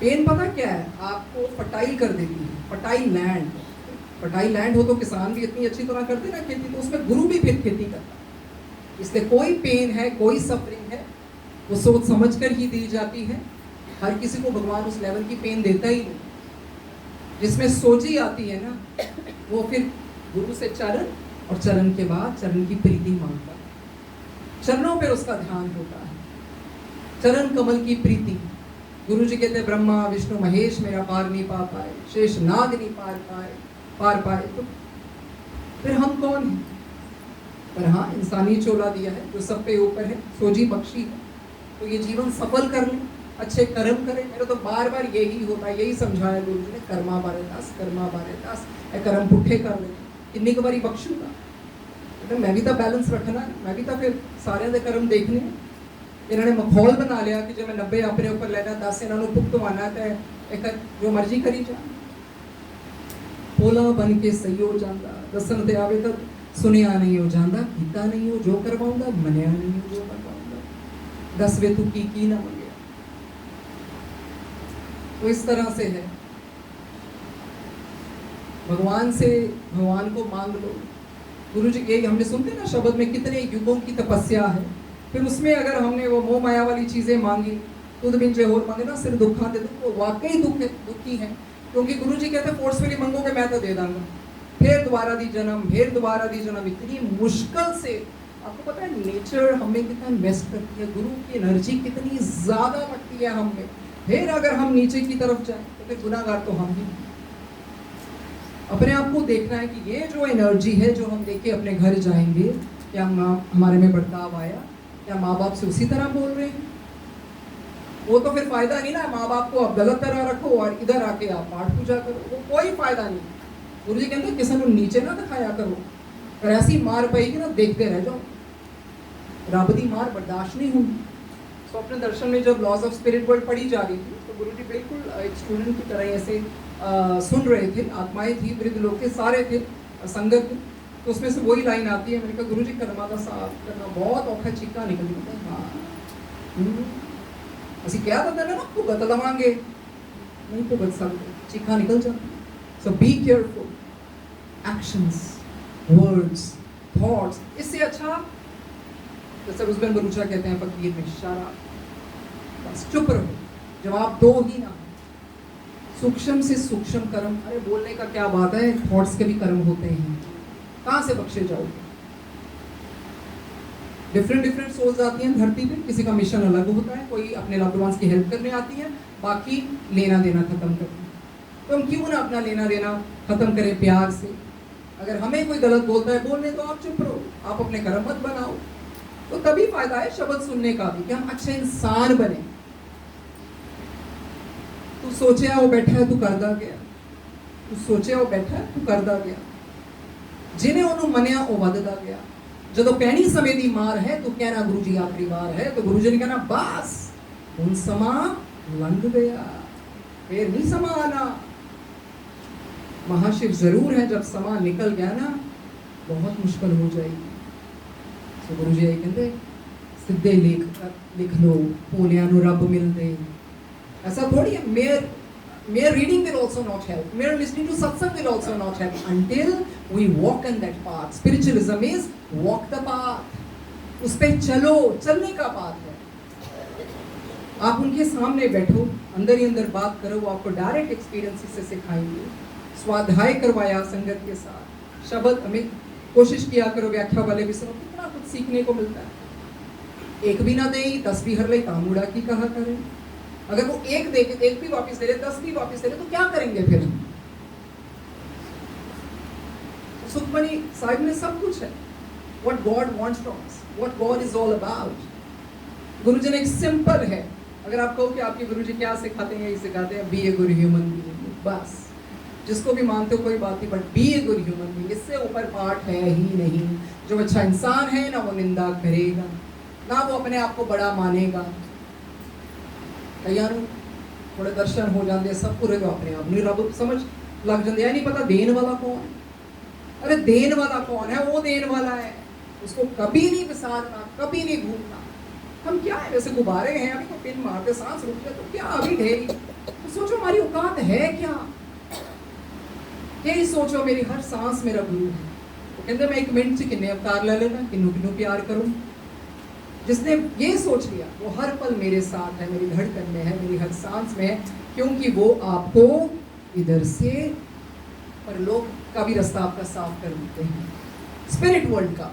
पेन पता क्या है, आपको फर्टाइल कर देती है, फर्टाइल लैंड। फर्टाइल लैंड हो तो किसान भी इतनी अच्छी तरह करते ना खेती, तो उसमें गुरु भी फिर खेती करता है। इसलिए कोई पेन है, कोई सफरिंग है, वो सोच समझ कर ही दी जाती है। हर किसी को भगवान उस लेवल की पेन देता ही नहीं। जिसमें सोची आती है ना, वो फिर गुरु से चरण, और चरण के बाद चरण की प्रीति मांगता है, चरणों पर उसका ध्यान होता है, चरण कमल की प्रीति। गुरु जी कहते ब्रह्मा विष्णु महेश मेरा पार नहीं पा पाए, शेष नाग नहीं पार पाए, तो फिर हम कौन हैं? पर हाँ, इंसानी चोला दिया है जो सब पे ऊपर है, सोजी बख्शी है, तो ये जीवन सफल कर ले, अच्छे कर्म करें। मेरे तो बार बार यही होता है, यही समझाया गुरु जी ने, कर्मा बारे दास कर्म पुट्ठे कर ले, किन्नी को बारी बख्शूगा। तो मैं भी तो बैलेंस रखना, मैं भी तो फिर सारे दे कर्म देखने। इन्होंने मखौल बना लिया कि जो मैं 90 अपने ऊपर लेना, 10 इन्होंने भुगतवाना, तो जो मर्जी करी जा। भोला बन के सही हो जाता, दसन ते आवे तो सुनिया नहीं हो जाता, कीता नहीं हो जो करवाऊंगा, मनिया नहीं हो जो करवाऊंगा, 10 वे तू की ना मंगे। तो इस तरह से है, भगवान से भगवान को मांग लो। गुरु जी ये हमने सुनते ना शब्द में, कितने युगों की तपस्या है, फिर उसमें अगर हमने वो मोह माया वाली चीजें मांगी, खुद बिन जे होर मांगे ना सिर दुखा दे, वो वाकई दुखी है। क्योंकि गुरु जी कहते फोर्सफुली मांगोगे मैं तो दे दूंगा, फिर दोबारा दी जन्म, इतनी मुश्किल से आपको पता है नेचर हमें कितना इन्वेस्ट करती है, गुरु की एनर्जी कितनी ज्यादा लगती है हम में। फिर अगर हम नीचे की तरफ जाएं तो फिर गुनाहगार तो हम ही। अपने आप को देखना है कि ये जो एनर्जी है जो हम लेके अपने घर जाएंगे, क्या हमारे में बर्ताव आया, क्या माँ बाप से उसी तरह बोल रहे हैं? वो तो फिर फायदा नहीं ना, माँ बाप को आप गलत तरह रखो और इधर आके आप पाठ पूजा करो, वो कोई फायदा नहीं। गुरु जी कहते किसी को नीचे ना दिखाया करो, और ऐसी मार पड़ेगी ना देखते रह जाओ, रब दी मार बर्दाश्त नहीं होगी। तो अपने दर्शन में जब लॉज ऑफ स्पिरिट वर्ल्ड पढ़ी जा रही थी तो गुरु जी बिल्कुल एक स्टूडेंट की तरह ऐसे सुन रहे थे, आत्माएं थी, वृद्ध लोग थे, सारे थे, संगत थे। तो उसमें से वही लाइन आती है, मैंने कहा गुरु जी कर्मा का साफ करना बहुत औखा, चिक्का निकल जाता है। हाँ ਅਸੀਂ ਕਿਹਾ ਤਾਂ ਦਿੰਦੇ ਨਾ ਭੁਗਤ ਲਵਾਂਗੇ, ਨਹੀਂ ਭੁਗਤ ਸਕਦੇ, ਚੀਖਾ ਨਿਕਲ ਜਾਂਦੀ। So be careful, actions, words, thoughts. इससे अच्छा जैसे रुजबेन बरूचा कहते हैं फकीर में, इशारा, बस चुप रहो, जवाब दो ही ना। सूक्ष्म से सूक्ष्म कर्म, अरे बोलने का क्या बात है, थॉट्स के भी कर्म होते हैं, कहाँ से बख्शे जाओगे? डिफरेंट सोल्स आती हैं धरती पे, किसी का मिशन अलग होता है, कोई अपने लव्ड वंस की हेल्प करने आती है, बाकी लेना देना खत्म करते हैं। तो हम क्यों ना अपना लेना देना खत्म करें प्यार से? अगर हमें कोई गलत बोलता है बोलने तो आप चुप रहो, आप अपने कर्म मत बनाओ, तो तभी फायदा है शब्द सुनने का भी, कि हम अच्छे इंसान बने। तू सोचे वो बैठा है, तू करदा गया, तू सोचे वो बैठा है, तू करदा गया, जिन्हें ਉਹਨੂੰ ਮੰਨਿਆ ਉਹ ਵੱਧਦਾ ਗਿਆ। ਜਦੋਂ ਪੈਣੀ ਸਮੇਂ ਦੀ ਮਾਰ ਹੈ ਤੂੰ ਕਹਿਣਾ ਗੁਰੂ ਜੀ ਆਖਰੀ ਵਾਰ ਹੈ, तो गुरु जी ने कहना बस ਹੁਣ ਸਮਾਂ ਲੰਘ ਗਿਆ, फिर नहीं समा आना। महाशिव जरूर है, जब समा निकल गया ना बहुत मुश्किल हो जाएगी। तो गुरु जी कहते सीधे लिख लो, भोलिया नु रब मिलते, ऐसा थोड़ी है। mere reading will also not help, mere listening to satsang will also not help until we walk in that path. Spiritualism is walk the path, उस पे चलो, चलने का पाथ है। आप उनके सामने बैठो, अंदर ही अंदर बात करो, वो आपको डायरेक्ट एक्सपीरियंस से सिखाएंगे। स्वाध्याय करवाया संगत के साथ, शब्द हमें कोशिश किया करो, व्याख्या वाले भी सुनो, कितना कुछ सीखने को मिलता है। एक भी ना दे 10 भी हर ले तामुड़ा की कहा करें। अगर वो एक दे के 1 भी वापस ले ले, 10 भी वापस ले ले, तो क्या करेंगे फिर? सुखमणि साहिब में सब कुछ है, what God wants from us, what God is all about। गुरुजी ने एक सिंपल है, अगर आप कहो कि आपके गुरुजी क्या सिखाते हैं, यही सिखाते हैं, be a good human being. बस जिसको भी मानते हो कोई बात नहीं, but be a good human being, इससे ऊपर पाठ है ही नहीं। जो अच्छा इंसान है ना वो निंदा करेगा, ना वो अपने आप को बड़ा मानेगा। कईयां थोड़े दर्शन हो जाते सब पूरे तो अपने आप नहीं रब समझ लग जाते, नहीं पता देन वाला कौन है। अरे देन वाला कौन है? वो देन वाला है, उसको कभी नहीं विसारना, कभी नहीं भूलना। हम क्या है, वैसे गुब्बारे हैं, अभी तो पिन मारते सांस रुक जाए तो क्या अभी ढेरी, तो सोचो हमारी औकात है क्या? यही सोचो मेरी हर सांस मेरा गुरु है। वो कहते मैं 1 मिनट से किन्ने अवतार ले लेना, किन्नू किन्नू प्यार करूं। जिसने ये सोच लिया वो हर पल मेरे साथ है, मेरी धड़कन में है, मेरी हर सांस में है, क्योंकि वो आपको इधर से परलोक का भी रास्ता आपका साफ कर देते हैं, स्पिरिट वर्ल्ड का।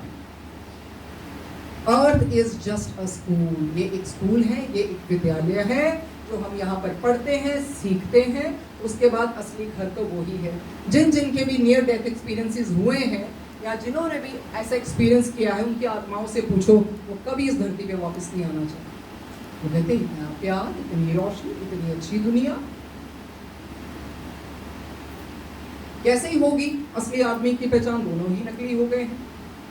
Earth is just a school, ये एक स्कूल है, ये एक विद्यालय है जो हम यहाँ पर पढ़ते हैं, सीखते हैं, उसके बाद असली घर तो वही है। जिन जिनके भी नियर डेथ एक्सपीरियंसेस हुए हैं या जिन्होंने भी ऐसा एक्सपीरियंस किया है, उनकी आत्माओं से पूछो वो कभी इस धरती पे वापस नहीं आना चाहते। वो कहते इतना प्यार, इतनी रोशनी, इतनी अच्छी दुनिया कैसे ही होगी? असली आदमी की पहचान दोनों ही नकली हो गए हैं।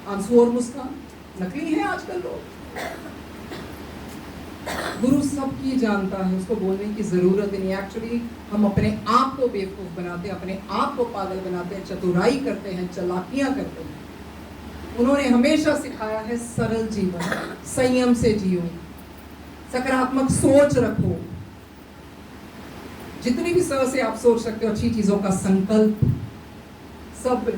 आंसू और मुस्कान नकली है आजकल लोग। गुरु सबकी जानता है, उसको बोलने की जरूरत नहीं। एक्चुअली हम अपने आप को बेवकूफ बनाते हैं, अपने आप को पागल बनाते हैं, चतुराई करते हैं, चालाकियां करते हैं। उन्होंने हमेशा सिखाया है सरल जीवन, संयम से जियो, सकारात्मक सोच रखो, जितनी भी तरह से आप सोच सकते हो, अच्छी चीजों का संकल्प, सब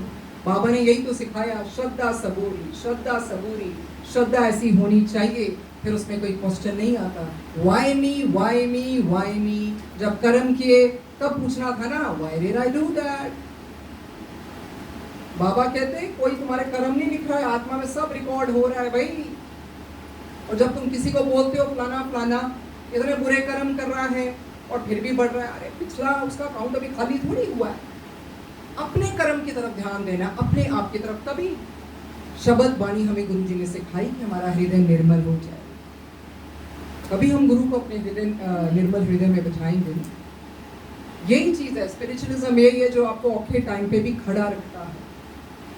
बाबा ने यही तो सिखाया। श्रद्धा सबूरी, श्रद्धा सबूरी, श्रद्धा ऐसी होनी चाहिए, फिर उसमें कोई क्वेश्चन नहीं आता। Why me, why me, why me. जब कर्म किए तब पूछना था ना, why did I do that. बाबा कहते हैं कोई तुम्हारे कर्म नहीं लिख रहा है, आत्मा में सब रिकॉर्ड हो रहा है भाई। और जब तुम किसी को बोलते हो फलाना फलाना इतने बुरे कर्म कर रहा है और फिर भी बढ़ रहा है, अरे पिछला उसका अकाउंट अभी खाली थोड़ी हुआ है। अपने कर्म की तरफ ध्यान देना, अपने आप की तरफ। तभी शब्द वाणी हमें गुरु जी ने सिखाई कि हमारा हृदय निर्मल हो जाए। कभी हम गुरु को अपने हृदय निर्मल हृदय में बिठाएंगे। यही चीज़ है स्पिरिचुअलिज्म, यही है जो आपको औखे टाइम पे भी खड़ा रखता है,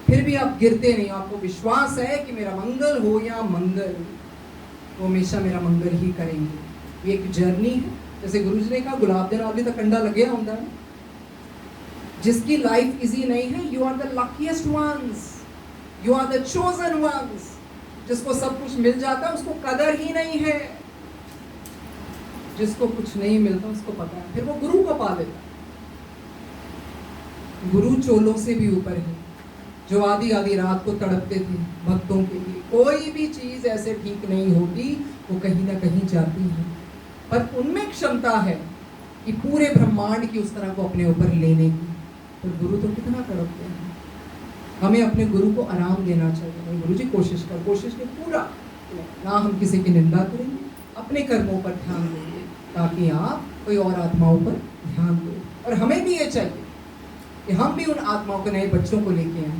फिर भी आप गिरते नहीं। आपको विश्वास है कि मेरा मंगल हो या मंगल, वो हमेशा मेरा मंगल ही करेंगे। ये एक जर्नी है। जैसे गुरु जी ने कहा गुलाब दे नाल भी तो कंडा लगे होता है। जिसकी लाइफ इजी नहीं है, you are the luckiest ones, you are the chosen ones. जिसको सब कुछ मिल जाता है उसको कदर ही नहीं है, जिसको कुछ नहीं मिलता उसको पता है, फिर वो गुरु को पा लेता। गुरु चोलों से भी ऊपर है, जो आधी आधी रात को तड़पते थे भक्तों के लिए। कोई भी चीज ऐसे ठीक नहीं होती, वो कहीं ना कहीं जाती है, पर उनमें क्षमता है कि पूरे ब्रह्मांड की उस तरह को अपने ऊपर लेने की। तो गुरु तो कितना तड़पते हैं। हमें अपने गुरु को आराम देना चाहिए। गुरु जी कोशिश के पूरा ना हम किसी की निंदा करेंगे, अपने कर्मों पर ध्यान देंगे, ताकि आप कोई और आत्माओं पर ध्यान दें। और हमें भी ये चाहिए कि हम भी उन आत्माओं को, नए बच्चों को लेके आए।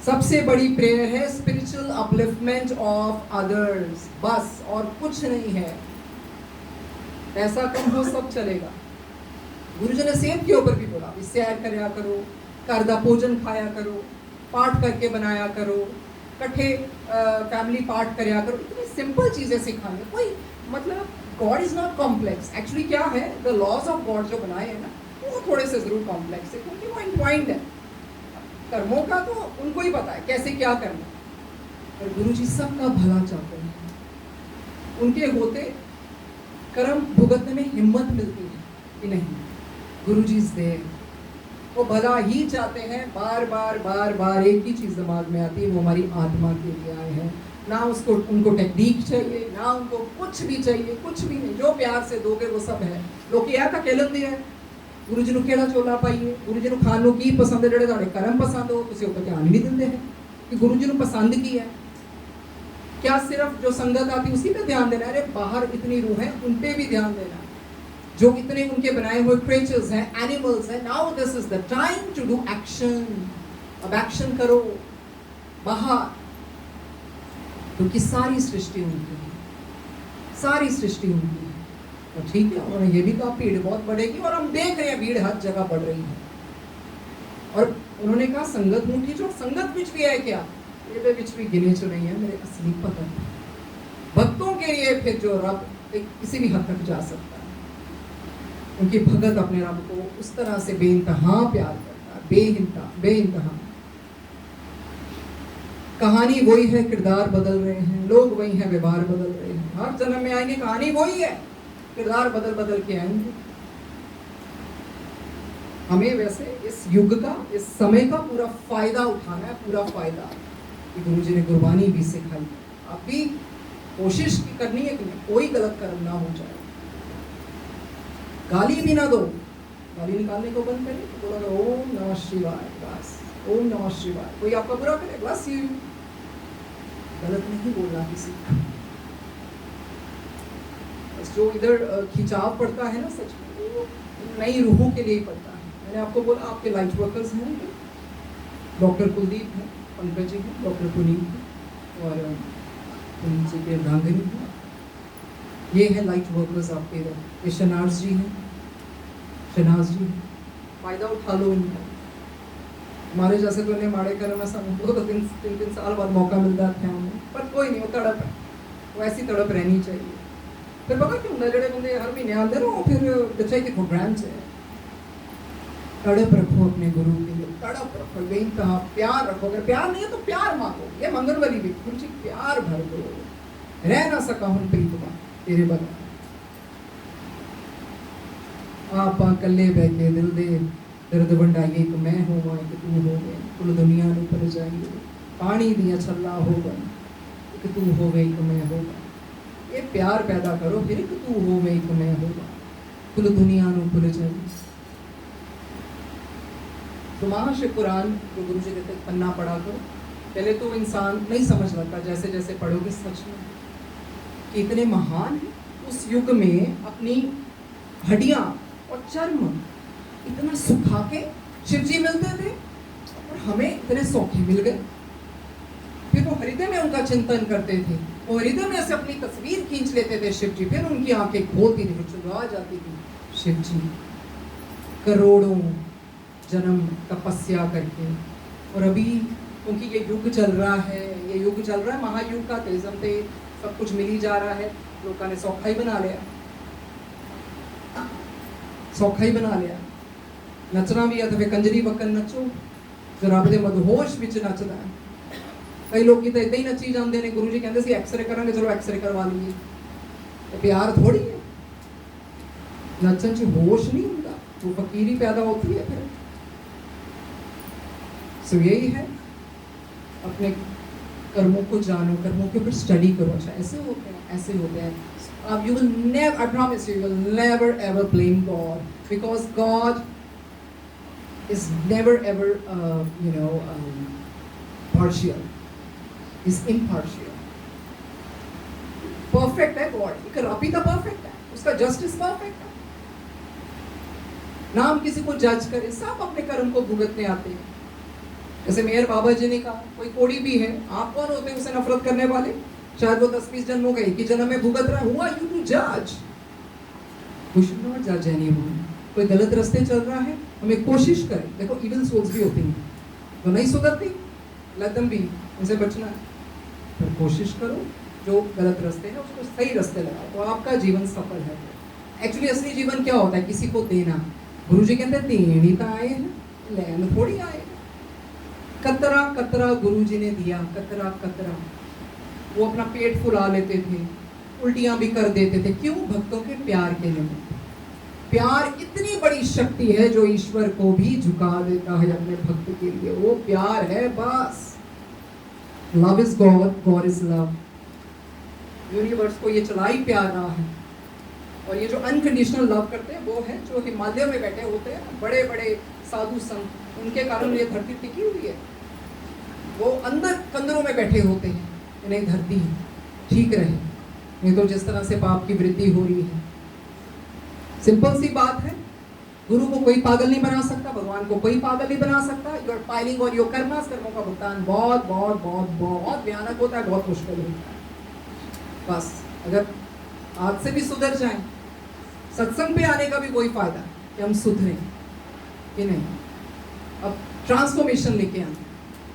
सबसे बड़ी प्रेयर है स्पिरिचुअल अपलिफ्टमेंट ऑफ अदर्स, बस और कुछ नहीं है। पैसा कम हो सब चलेगा। गुरुजी ने सेहत के ऊपर भी बोला, सैर करया करो, घर का भोजन खाया करो, पाठ करके बनाया करो, कट्ठे फैमिली पाठ करया करो। इतनी सिंपल चीजें सिखानी, कोई मतलब God is not complex. Actually क्या है, द लॉज ऑफ गॉड जो बनाए हैं ना, वो थोड़े से जरूर कॉम्प्लेक्स है, क्योंकि वो इंट्वाइंड है। कर्मों का तो उनको ही पता है कैसे क्या करना, और गुरु जी सबका भला चाहते हैं। उनके होते कर्म भुगतने में हिम्मत मिलती है कि नहीं, गुरु जी से वो भला ही चाहते हैं। बार बार बार बार एक ही चीज़ दिमाग में आती है, वो हमारी आत्मा के लिए आए हैं। ना उसको उनको टेक्निक चाहिए, ना उनको कुछ भी चाहिए, कुछ भी नहीं। जो प्यार से दोगे वो सब है। लोग यह था कहते हैं गुरु जी ਨੂੰ ਕਿਹੜਾ ਚੋਲਾ ਪਾਈਏ, ਗੁਰੂ ਜੀ ਨੂੰ ਖਾਣ ਨੂੰ ਕੀ ਪਸੰਦ ਹੈ, ਜਿਹੜੇ ਤੁਹਾਡੇ ਕਰਮ ਪਸੰਦ ਹੋ ਤੁਸੀਂ ਉੱਤੇ ਧਿਆਨ ਨਹੀਂ ਦਿੰਦੇ हैं कि गुरु जी ਨੂੰ पसंद की है। क्या सिर्फ जो संगत आती उसी पे ध्यान देना है? अरे बाहर इतनी रूह है, उन पे भी ध्यान देना। जो इतने उनके बनाए हुए क्रिएचर्स हैं, एनिमल्स हैं, now this is the time to do action. अब एक्शन करो बाहर, क्योंकि सारी सृष्टि उनकी है, सारी सृष्टि उनकी है। तो ठीक है, उन्होंने ये भी कहा भीड़ बहुत बढ़ेगी, और हम देख रहे हैं भीड़ हर जगह बढ़ रही है। और उन्होंने कहा संगत मुठी, जो संगत विच भी है क्या, ये विच भी गिने चुने हैं मेरे असली पता। भक्तों के लिए फिर जो रब किसी भी हद तक जा सकता है। उनकी भगत अपने रब को उस तरह से बेइंतहा प्यार करता है, बेइंतहा। कहानी वही है, किरदार बदल रहे हैं, लोग वही हैं, व्यवहार बदल रहे हैं। हर जन्म में आएंगे, कहानी वही है, किरदार बदल बदल के आएंगे। हमें वैसे इस युग का, इस समय का पूरा फायदा उठाना है, पूरा फायदा। गुरु जी ने गुरबानी भी सिखाई। आप भी कोशिश करनी है कि कोई गलत कर्म ना हो जाए। गाली भी ना दो, गाली निकालने को बंद करें, तो बोला ओम नमः शिवाय, बस ओम नमः शिवाय। कोई आपका बुरा करे, बस यू गलत नहीं बोलना किसी को। जो इधर खिंचाव पड़ता है ना, सच में वो नई रूहों के लिए ही पड़ता है। मैंने आपको बोला आपके लाइट वर्कर्स हैं, डॉक्टर कुलदीप हैं, पंकज जी हैं, डॉक्टर पुनीत हैं, और पुनीत जी के रांगनी हैं। ये है लाइट वर्कर्स आपके इधर। ये शनाज जी हैं, शनाज जी हैं, फ़ायदा उठा लो इनका। हमारे जैसे तो इन्हें माड़े कर्म में दो तो तीन साल बाद मौका मिलता है हमें, पर कोई नहीं, वो तड़प है, वो ऐसी तड़प रहनी चाहिए। फिर पता क्यों होंगे जोड़े बंदे हर महीने आते ना, फिर बच्चे की प्रोग्राम से तड़प रखो अपने गुरु के लिए, तड़प रखो, बेइंतहा प्यार रखो। अगर प्यार नहीं है तो प्यार मांगो। ये मंगलवारी भी गुरु जी प्यार भर दो, रह ना सका हूं प्रीतमा तेरे बगैर। आप कल्ले बह के दिल दे दर्द वंडाइए, एक मैं होवां एक तू होवे, कुल दुनिया नूं पर जाइए। पानी दिया छल्ला होगा, एक तू होवे एक मैं होगा। ये प्यार पैदा करो, फिर एक तू होवे एक मैं होगा, कुल दुनिया नूं भुल जाइए। तो महाशिव पुराण जो गुरु जी कहते पन्ना पढ़ा करो, पहले तो इंसान नहीं समझ लगता, जैसे जैसे पढ़ोगे सच में कि इतने महान हैं। उस युग में अपनी हड्डियां और चर्म इतना सुखा के शिव जी मिलते थे और हमें इतने सौखे मिल गए। फिर वो हृदय में उनका चिंतन करते थे, वो हृदय में से अपनी तस्वीर खींच लेते थे शिव जी, फिर उनकी आंखें खोलती थी, चुरा जाती थी शिव जी करोड़ों जन्म तपस्या करके। और अभी क्योंकि ये युग चल रहा है, ये युग चल रहा है महायुग का, तेजम ते सब कुछ मिल ही जा रहा है, लोगों ने सौखा ही बना लिया, सौखा ही बना लिया। नचना भी है तो फिर कंजरी बकन नचो जो रब दे मदहोश विच नचदा है। कई लोग तो इदां ही नची जाते हैं। गुरु जी कहते सी एक्सरे करांगे, चलो एक्सरे करवा लीजिए, तो प्यार थोड़ी है। नचन च होश नहीं होता, वो फकीरी पैदा होती है फिर। सो यही है, अपने कर्मों को जानो, कर्मों के ऊपर स्टडी करो। अच्छा ऐसे होते हैं, ऐसे होते हैं। अब you will never, I promise you, you will never ever blame God, because God is never ever partial. Is impartial. Perfect है God, एक रब ही तो perfect है, उसका justice perfect है। ना हम किसी को जज करें, सब अपने कर्म को भुगतने आते हैं। जैसे मेयर बाबा जी ने कहा, कोई कोड़ी भी है, आप कौन होते हैं उसे नफरत करने वाले? शायद वो 10-20 जन्मों का एक ही जन्म में भुगत रहा है। Who are you to judge? We should not judge anyone. कोई गलत रास्ते चल रहा है, हमें कोशिश करें। देखो evil souls भी होती हैं, तो नहीं सुधरती, let them be, उनसे बचना है। पर कोशिश करो, जो गलत रास्ते है उसको सही रास्ते लगाओ, तो आपका जीवन सफल है। एक्चुअली असली जीवन क्या होता है? किसी को देना। गुरु जी कहते हैं देनी तो आए हैं, लेन थोड़ी आए। कतरा कतरा गुरु जी ने दिया, कतरा कतरा। वो अपना पेट फुला लेते थे, उल्टियां भी कर देते थे। क्यों? भक्तों के प्यार के लिए। प्यार इतनी बड़ी शक्ति है जो ईश्वर को भी झुका देता है अपने भक्त के लिए। वो प्यार है बस। Love is God, God is love. Universe को ये चला ही प्यार रहा है। और ये जो अनकंडीशनल लव करते हैं वो है जो हिमालय में बैठे होते हैं बड़े बड़े साधु संत, उनके कारण ये धरती टिकी हुई है। वो अंदर कंदरों में बैठे होते हैं, नहीं धरती ठीक रहे, नहीं तो जिस तरह से पाप की वृद्धि हो रही है। सिंपल सी बात है, गुरु को कोई पागल नहीं बना सकता, भगवान को कोई पागल नहीं बना सकता। यू आर पाइलिंग और योर कर्मास, कर्मों का भुगतान बहुत बहुत बहुत बहुत भयानक होता है, बहुत मुश्किल होता है। बस अगर आज से भी सुधर जाएं, सत्संग पे आने का भी कोई फायदा कि हम सुधरें कि नहीं। अब ट्रांसफॉर्मेशन लेके आए,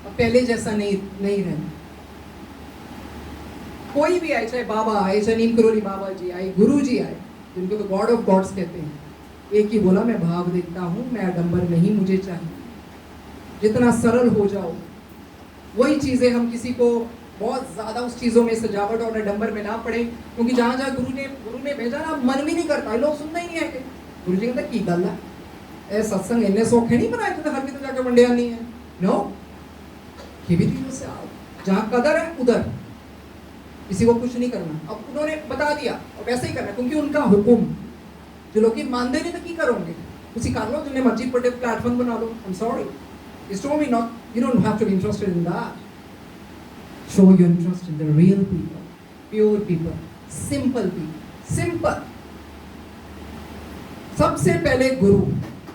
अब पहले जैसा नहीं रहना। कोई भी आए, चाहे बाबा आए, चाहे नीम करोली बाबा जी आए, गुरु जी आए, जिनको तो गॉड ऑफ गॉड्स कहते हैं, एक ही बोला, मैं भाव देखता हूँ, मैं आडंबर नहीं मुझे चाहिए। जितना सरल हो जाओ, वही चीज़ें हम किसी को बहुत ज़्यादा उस चीज़ों में सजावट और आडंबर में ना पड़े, क्योंकि जहाँ जहाँ गुरु ने भेजा ना, मन भी नहीं करता, लोग सुनना ही नहीं आएंगे। गुरु जी कहते की गल है, ए सत्संग इन्ने सौखे नहीं बनाए तो हर भी तो जाकर वंडिया नहीं है। नो, ये भी चीज़ों से आओ, जहाँ कदर है उधर किसी को कुछ नहीं करना। अब उन्होंने बता दिया और वैसे ही करना, क्योंकि उनका हुक्म। जो लोग मानते नहीं तो की करोगे, उसी कर लो, जिन्हें मर्जी पर प्लेटफॉर्म बना लो। I am sorry, it's to me not, you don't have to be interested in that. Show your interest in the real people, pure people, simple people, simple. सबसे पहले गुरु,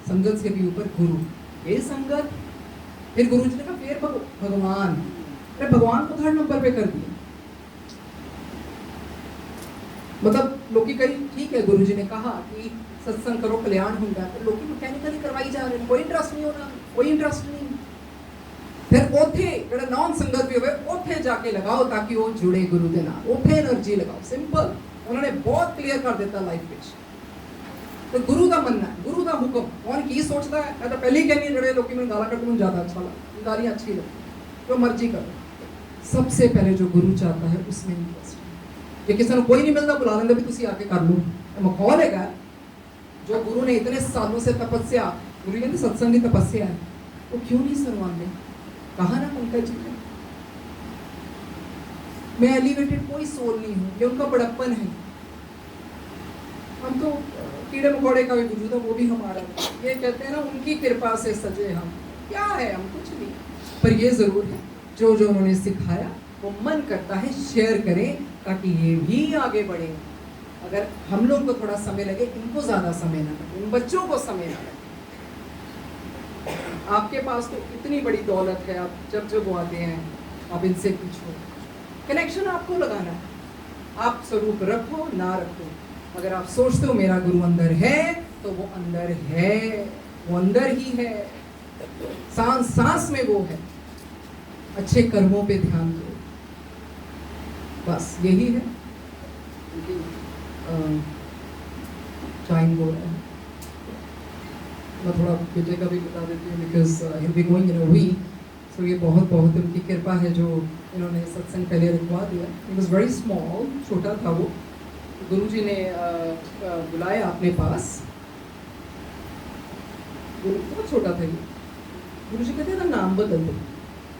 संगत से भी ऊपर गुरु। ये संगत, फिर गुरु जी ने कहा फिर भगवान। अरे भगवान को 3rd नंबर पे कर दिया। मतलब लोग कई ठीक है, गुरु जी ने कहा कि सत्संग करो कल्याण होगा, तो लोग मैकेनिकली करवाई जा रहे हैं, कोई इंटरेस्ट नहीं होना, कोई इंटरेस्ट नहीं। फिर ओथे जो नॉन संगत भी हुए, ओथे जाके लगाओ ताकि वो जुड़े गुरु के नाल, ओथे एनर्जी लगाओ। सिंपल, उन्होंने बहुत क्लियर कर देता लाइफ में। तो गुरु का मनना है, गुरु का हुक्म कौन की सोचता है। मैं तो पहले ही कहनी जड़े लोग मैं गाला करते मुझे ज़्यादा अच्छा लगा, गालियाँ अच्छी लगती, जो मर्जी करो। सबसे पहले जो गुरु चाहता है उसमें इंटरेस्ट है। ये किसी को कोई नहीं मिलता, बुला लेंगे भी तुम आके कर लो, माहौल है। जो गुरु ने इतने सालों से तपस्या, गुरु कहते सत्संग की तपस्या है, वो क्यों नहीं सरवाने? कहा ना पंकज जी ने, मैं एलिवेटेड कोई सोल नहीं हूँ, ये उनका बड़प्पन है। हम तो कीड़े मकोड़े का भी वजूद है, वो भी हमारा। ये कहते हैं ना, उनकी कृपा से सजे हम, क्या है, हम कुछ नहीं। पर ये जरूर है जो जो उन्होंने सिखाया वो मन करता है शेयर करें ताकि ये भी आगे बढ़े। अगर हम लोग को थोड़ा समय लगे, इनको ज्यादा समय ना लगे, इन बच्चों को समय ना लगे। आपके पास तो इतनी बड़ी दौलत है, आप जब जब वो आते हैं आप इनसे पूछो, कनेक्शन आपको लगाना है। आप स्वरूप रखो ना रखो, अगर आप सोचते हो मेरा गुरु अंदर है तो वो अंदर है, वो अंदर ही है, सांस सांस में वो है। अच्छे कर्मों पे ध्यान दो, बस यही है। टाइम हो रहा है, मैं थोड़ा विजय का भी बता देती हूँ because he'll be going in a week, so ये बहुत बहुत उनकी कृपा है जो इन्होंने सत्संग पहले रखवा दिया। It was very small, छोटा था वो, गुरुजी ने बुलाया अपने पास, बहुत छोटा था ये। गुरुजी कहते थे नाम बदल दो।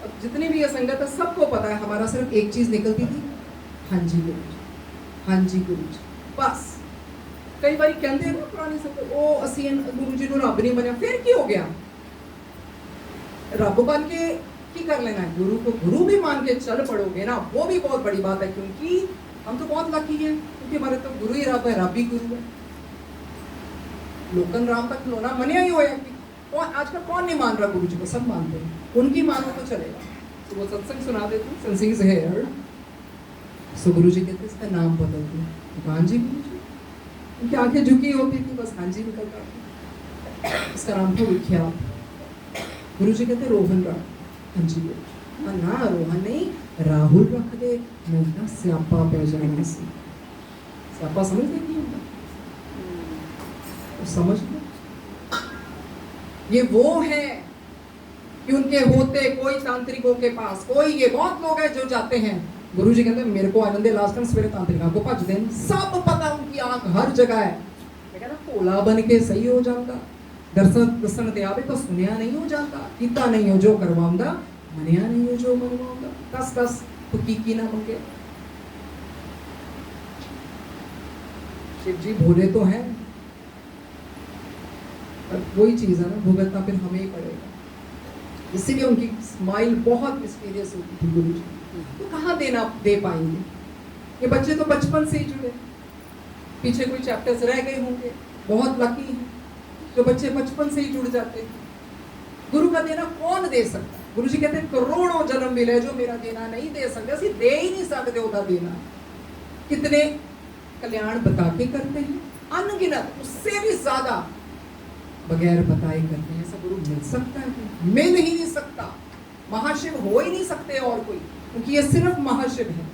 अब जितने भी ये संगत है सबको पता है, हमारा सिर्फ एक चीज निकलती थी, हाँ जी गुरुजी, हाँ जी गुरुजी, बस। कई बार कहते हैं ना पुरानी संगत, ओ असी गुरु जी रब नहीं बनया, फिर की हो गया? रब बन के की कर लेना है? गुरु को गुरु भी मान के चल पड़ोगे ना, वो भी बहुत बड़ी बात है, क्योंकि हम तो बहुत लकी हैं, क्योंकि हमारे तो गुरु ही रब है, रब ही गुरु है। लोकन राम तक लोना मनिया ही होया कि कौन आजकल कौन नहीं मान रहा गुरु जी को, सब मानते हैं, उनकी मानो तो चलेगा। तो वो सत्संग सुना देते हैं, सिंसिंग से हेयर। सो गुरु जी कहते इसका नाम बदल दो, हाँ जी गुरु जी। उनकी आंखें झुकी होती थी, बस हाँ जी निकलता था। इसका नाम था विख्यात। गुरु जी कहते रोहन रख, हाँ जी गुरु जी। हाँ ना रोहन नहीं, राहुल रख दे, मैं स्यापा पै जाएगा से। स्यापा समझ नहीं होता, तो समझ लो ये वो है कि उनके होते कोई तांत्रिकों के पास कोई, ये बहुत लोग हैं जो जाते हैं, गुरु जी कहते हैं मेरे को आनंदे लास्ट टाइम सवेरे तांत्रिका को भज देन, सब पता उनकी आंख हर जगह है। मैं कहना भोला बन के सही हो जाता, दर्शन दर्शन ते आवे तो सुनिया नहीं हो जाता, कीता नहीं हो जो करवाऊंगा, मनिया नहीं हो जो मनवाऊंगा, कस कस तो की ना मंगे। शिव जी भोले तो हैं, पर वही चीज है ना, भुगतना फिर हमें ही पड़ेगा। इसीलिए उनकी स्माइल बहुत मिस्टीरियस होती थी गुरु जी। तो कहाँ देना दे पाएंगे? ये बच्चे तो बचपन से ही जुड़े, पीछे कोई चैप्टर्स रह गए होंगे, बहुत लकी हैं जो बच्चे बचपन से ही जुड़ जाते हैं। गुरु का देना कौन दे सकता? गुरु जी कहते हैं करोड़ों जन्म मिले जो मेरा देना नहीं दे सकते, असि दे ही नहीं सकते होता देना। कितने कल्याण बता के करते हैं, अनगिनत, उससे भी ज्यादा बगैर बताए करते हैं। ऐसा गुरु मिल सकता है? मिल ही नहीं सकता। महाशिव हो ही नहीं सकते और कोई, क्योंकि ये सिर्फ महाशिव है।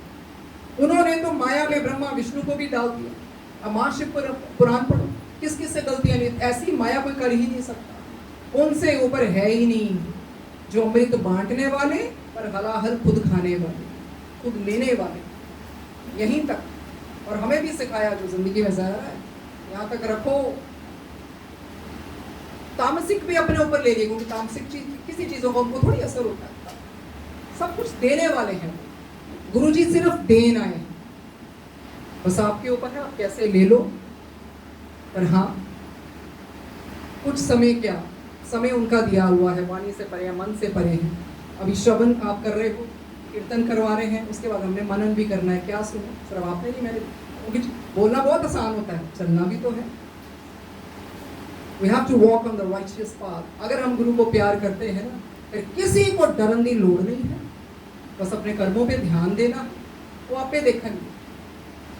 उन्होंने तो माया में ब्रह्मा विष्णु को भी डाल दिया। अब महाशिव पर पुराण पढ़ो, किस किस से गलतियां नहीं, ऐसी माया कोई कर ही नहीं सकता, उनसे ऊपर है ही नहीं। जो अमृत बांटने वाले पर हलाहल खुद खाने वाले, खुद लेने वाले, यहीं तक। और हमें भी सिखाया जो जिंदगी में जहर है, यहाँ तक रखो। तामसिक भी अपने ऊपर ले लिए, क्योंकि तामसिक चीज किसी चीजों का उनको थोड़ी असर होता है, सब कुछ देने वाले हैं। गुरुजी सिर्फ देन आए, बस आपके ऊपर है आप कैसे ले लो। पर हाँ, कुछ समय, क्या समय उनका दिया हुआ है, वाणी से परे, मन से परे है। अभी श्रवण आप कर रहे हो, कीर्तन करवा रहे हैं, उसके बाद हमने मनन भी करना है। क्या सुनो, सिर्फ आपने नहीं, मैंने, क्योंकि बोलना बहुत आसान होता है, चलना भी तो है। We have to walk on the righteous path। अगर हम गुरु को प्यार करते हैं ना, फिर किसी को डरन की लोड़ नहीं है, बस अपने कर्मों पे ध्यान देना, वो आपे देखेंगे।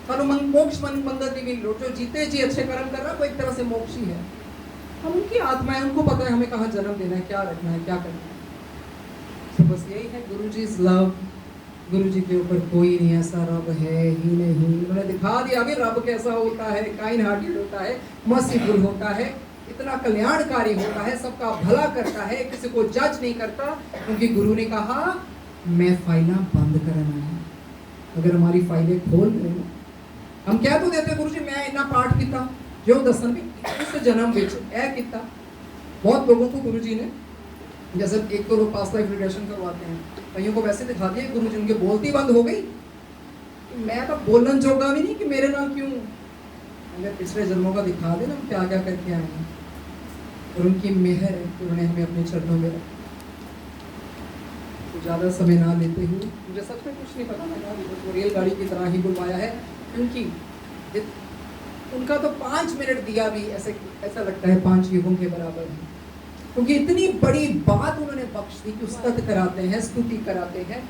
पर मोक्ष मंगल की भी लोड़, जो जीते जी अच्छे कर्म कर रहा है वो एक तरह से मोक्ष ही है। हम उनकी आत्मा है, उनको पता है हमें कहाँ जन्म देना है, क्या रखना है, क्या करना है। तो बस यही है, गुरु जी इज लव। गुरु जी के ऊपर कोई नहीं ऐसा रब है ही नहीं। उन्होंने दिखा दिया अभी रब कैसा होता है, काइंड हार्टेड होता है, मर्सीफुल होता है, इतना कल्याणकारी होता है, सबका भला करता है, किसी को जज नहीं करता। क्योंकि गुरु ने कहा मैं फाइलें बंद करना है। अगर हमारी फाइलें खोल दें, हम क्या तो देते गुरु जी मैं इतना पाठ किया जो दसन भी उस जन्म विच ए किया। बहुत लोगों को गुरु जी ने, जैसे एक तो लोग पास्ट लाइफ रिग्रेशन करवाते हैं, कईयों को वैसे दिखा दिया गुरु जी उनके बोलती बंद हो गई, मैं तो बोलन जोगा भी नहीं कि मेरे नाम क्यों। अगर पिछले जन्मों का दिखा देना हम क्या क्या करके आए हैं, और उनकी मेहर है कि उन्होंने हमें अपने चरणों में रखा। तो ज़्यादा समय ना लेते हुए, मुझे सच में कुछ नहीं पता लगा, वो रेलगाड़ी की तरह ही बुलवाया है, क्योंकि उनका तो 5 मिनट दिया भी ऐसा लगता है 5 युगों के बराबर है, क्योंकि इतनी बड़ी बात उन्होंने बख्श दी कि उस्तत कराते हैं, स्तुति कराते हैं।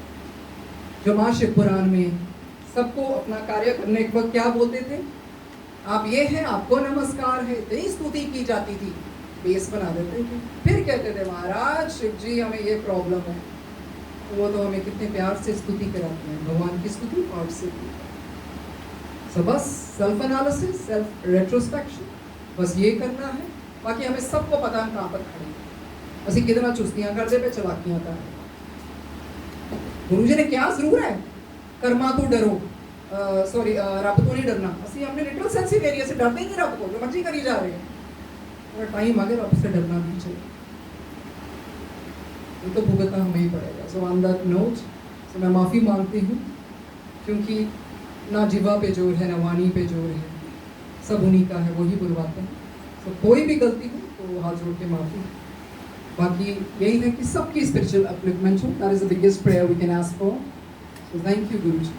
जो माँ शिव पुराण में सबको अपना कार्य करने के वक्त क्या बोलते थे, आप ये हैं, आपको नमस्कार है, इतनी स्तुति की जाती थी, बेस बना देते थे। फिर कहते थे महाराज शिव जी हमें ये प्रॉब्लम है, वो तो हमें कितने प्यार से स्तुति कराते हैं, भगवान की स्तुति पाठ से की। सो बस सेल्फ एनालिसिस, सेल्फ रेट्रोस्पेक्शन, बस ये करना है। बाकी हमें सबको पता है कहाँ पर खड़े हैं, ਅਸੀਂ कितना चुस्तियाँ करते पे चलाकियाँ कर रहे। गुरु जी ने क्या जरूर है, कर्मा तो डरो, सॉरी रब तो नहीं डरना। ਅਸੀਂ अपने लिटरल सेंस ही एरिया से डरते ही नहीं रब को, जो मर्जी करी जा रहे हैं। और टाइम आगे रब से डरना भी चाहिए, ये तो भुगतना हमें ही पड़ेगा। सो ऑन दैट नोट, सो मैं माफ़ी मांगती हूँ, क्योंकि ना जीवा पे जोर है, ना वाणी पे जोर है, सब उन्हीं का है, वही बुलवाते हैं। तो कोई भी गलती हो तो हाथ जोड़ के माफ़ी। बाकी यही है कि सबकी स्पिरिचुअल अपलिफ्टमेंट हो, that is the biggest prayer we can ask for. So thank you Guru ji.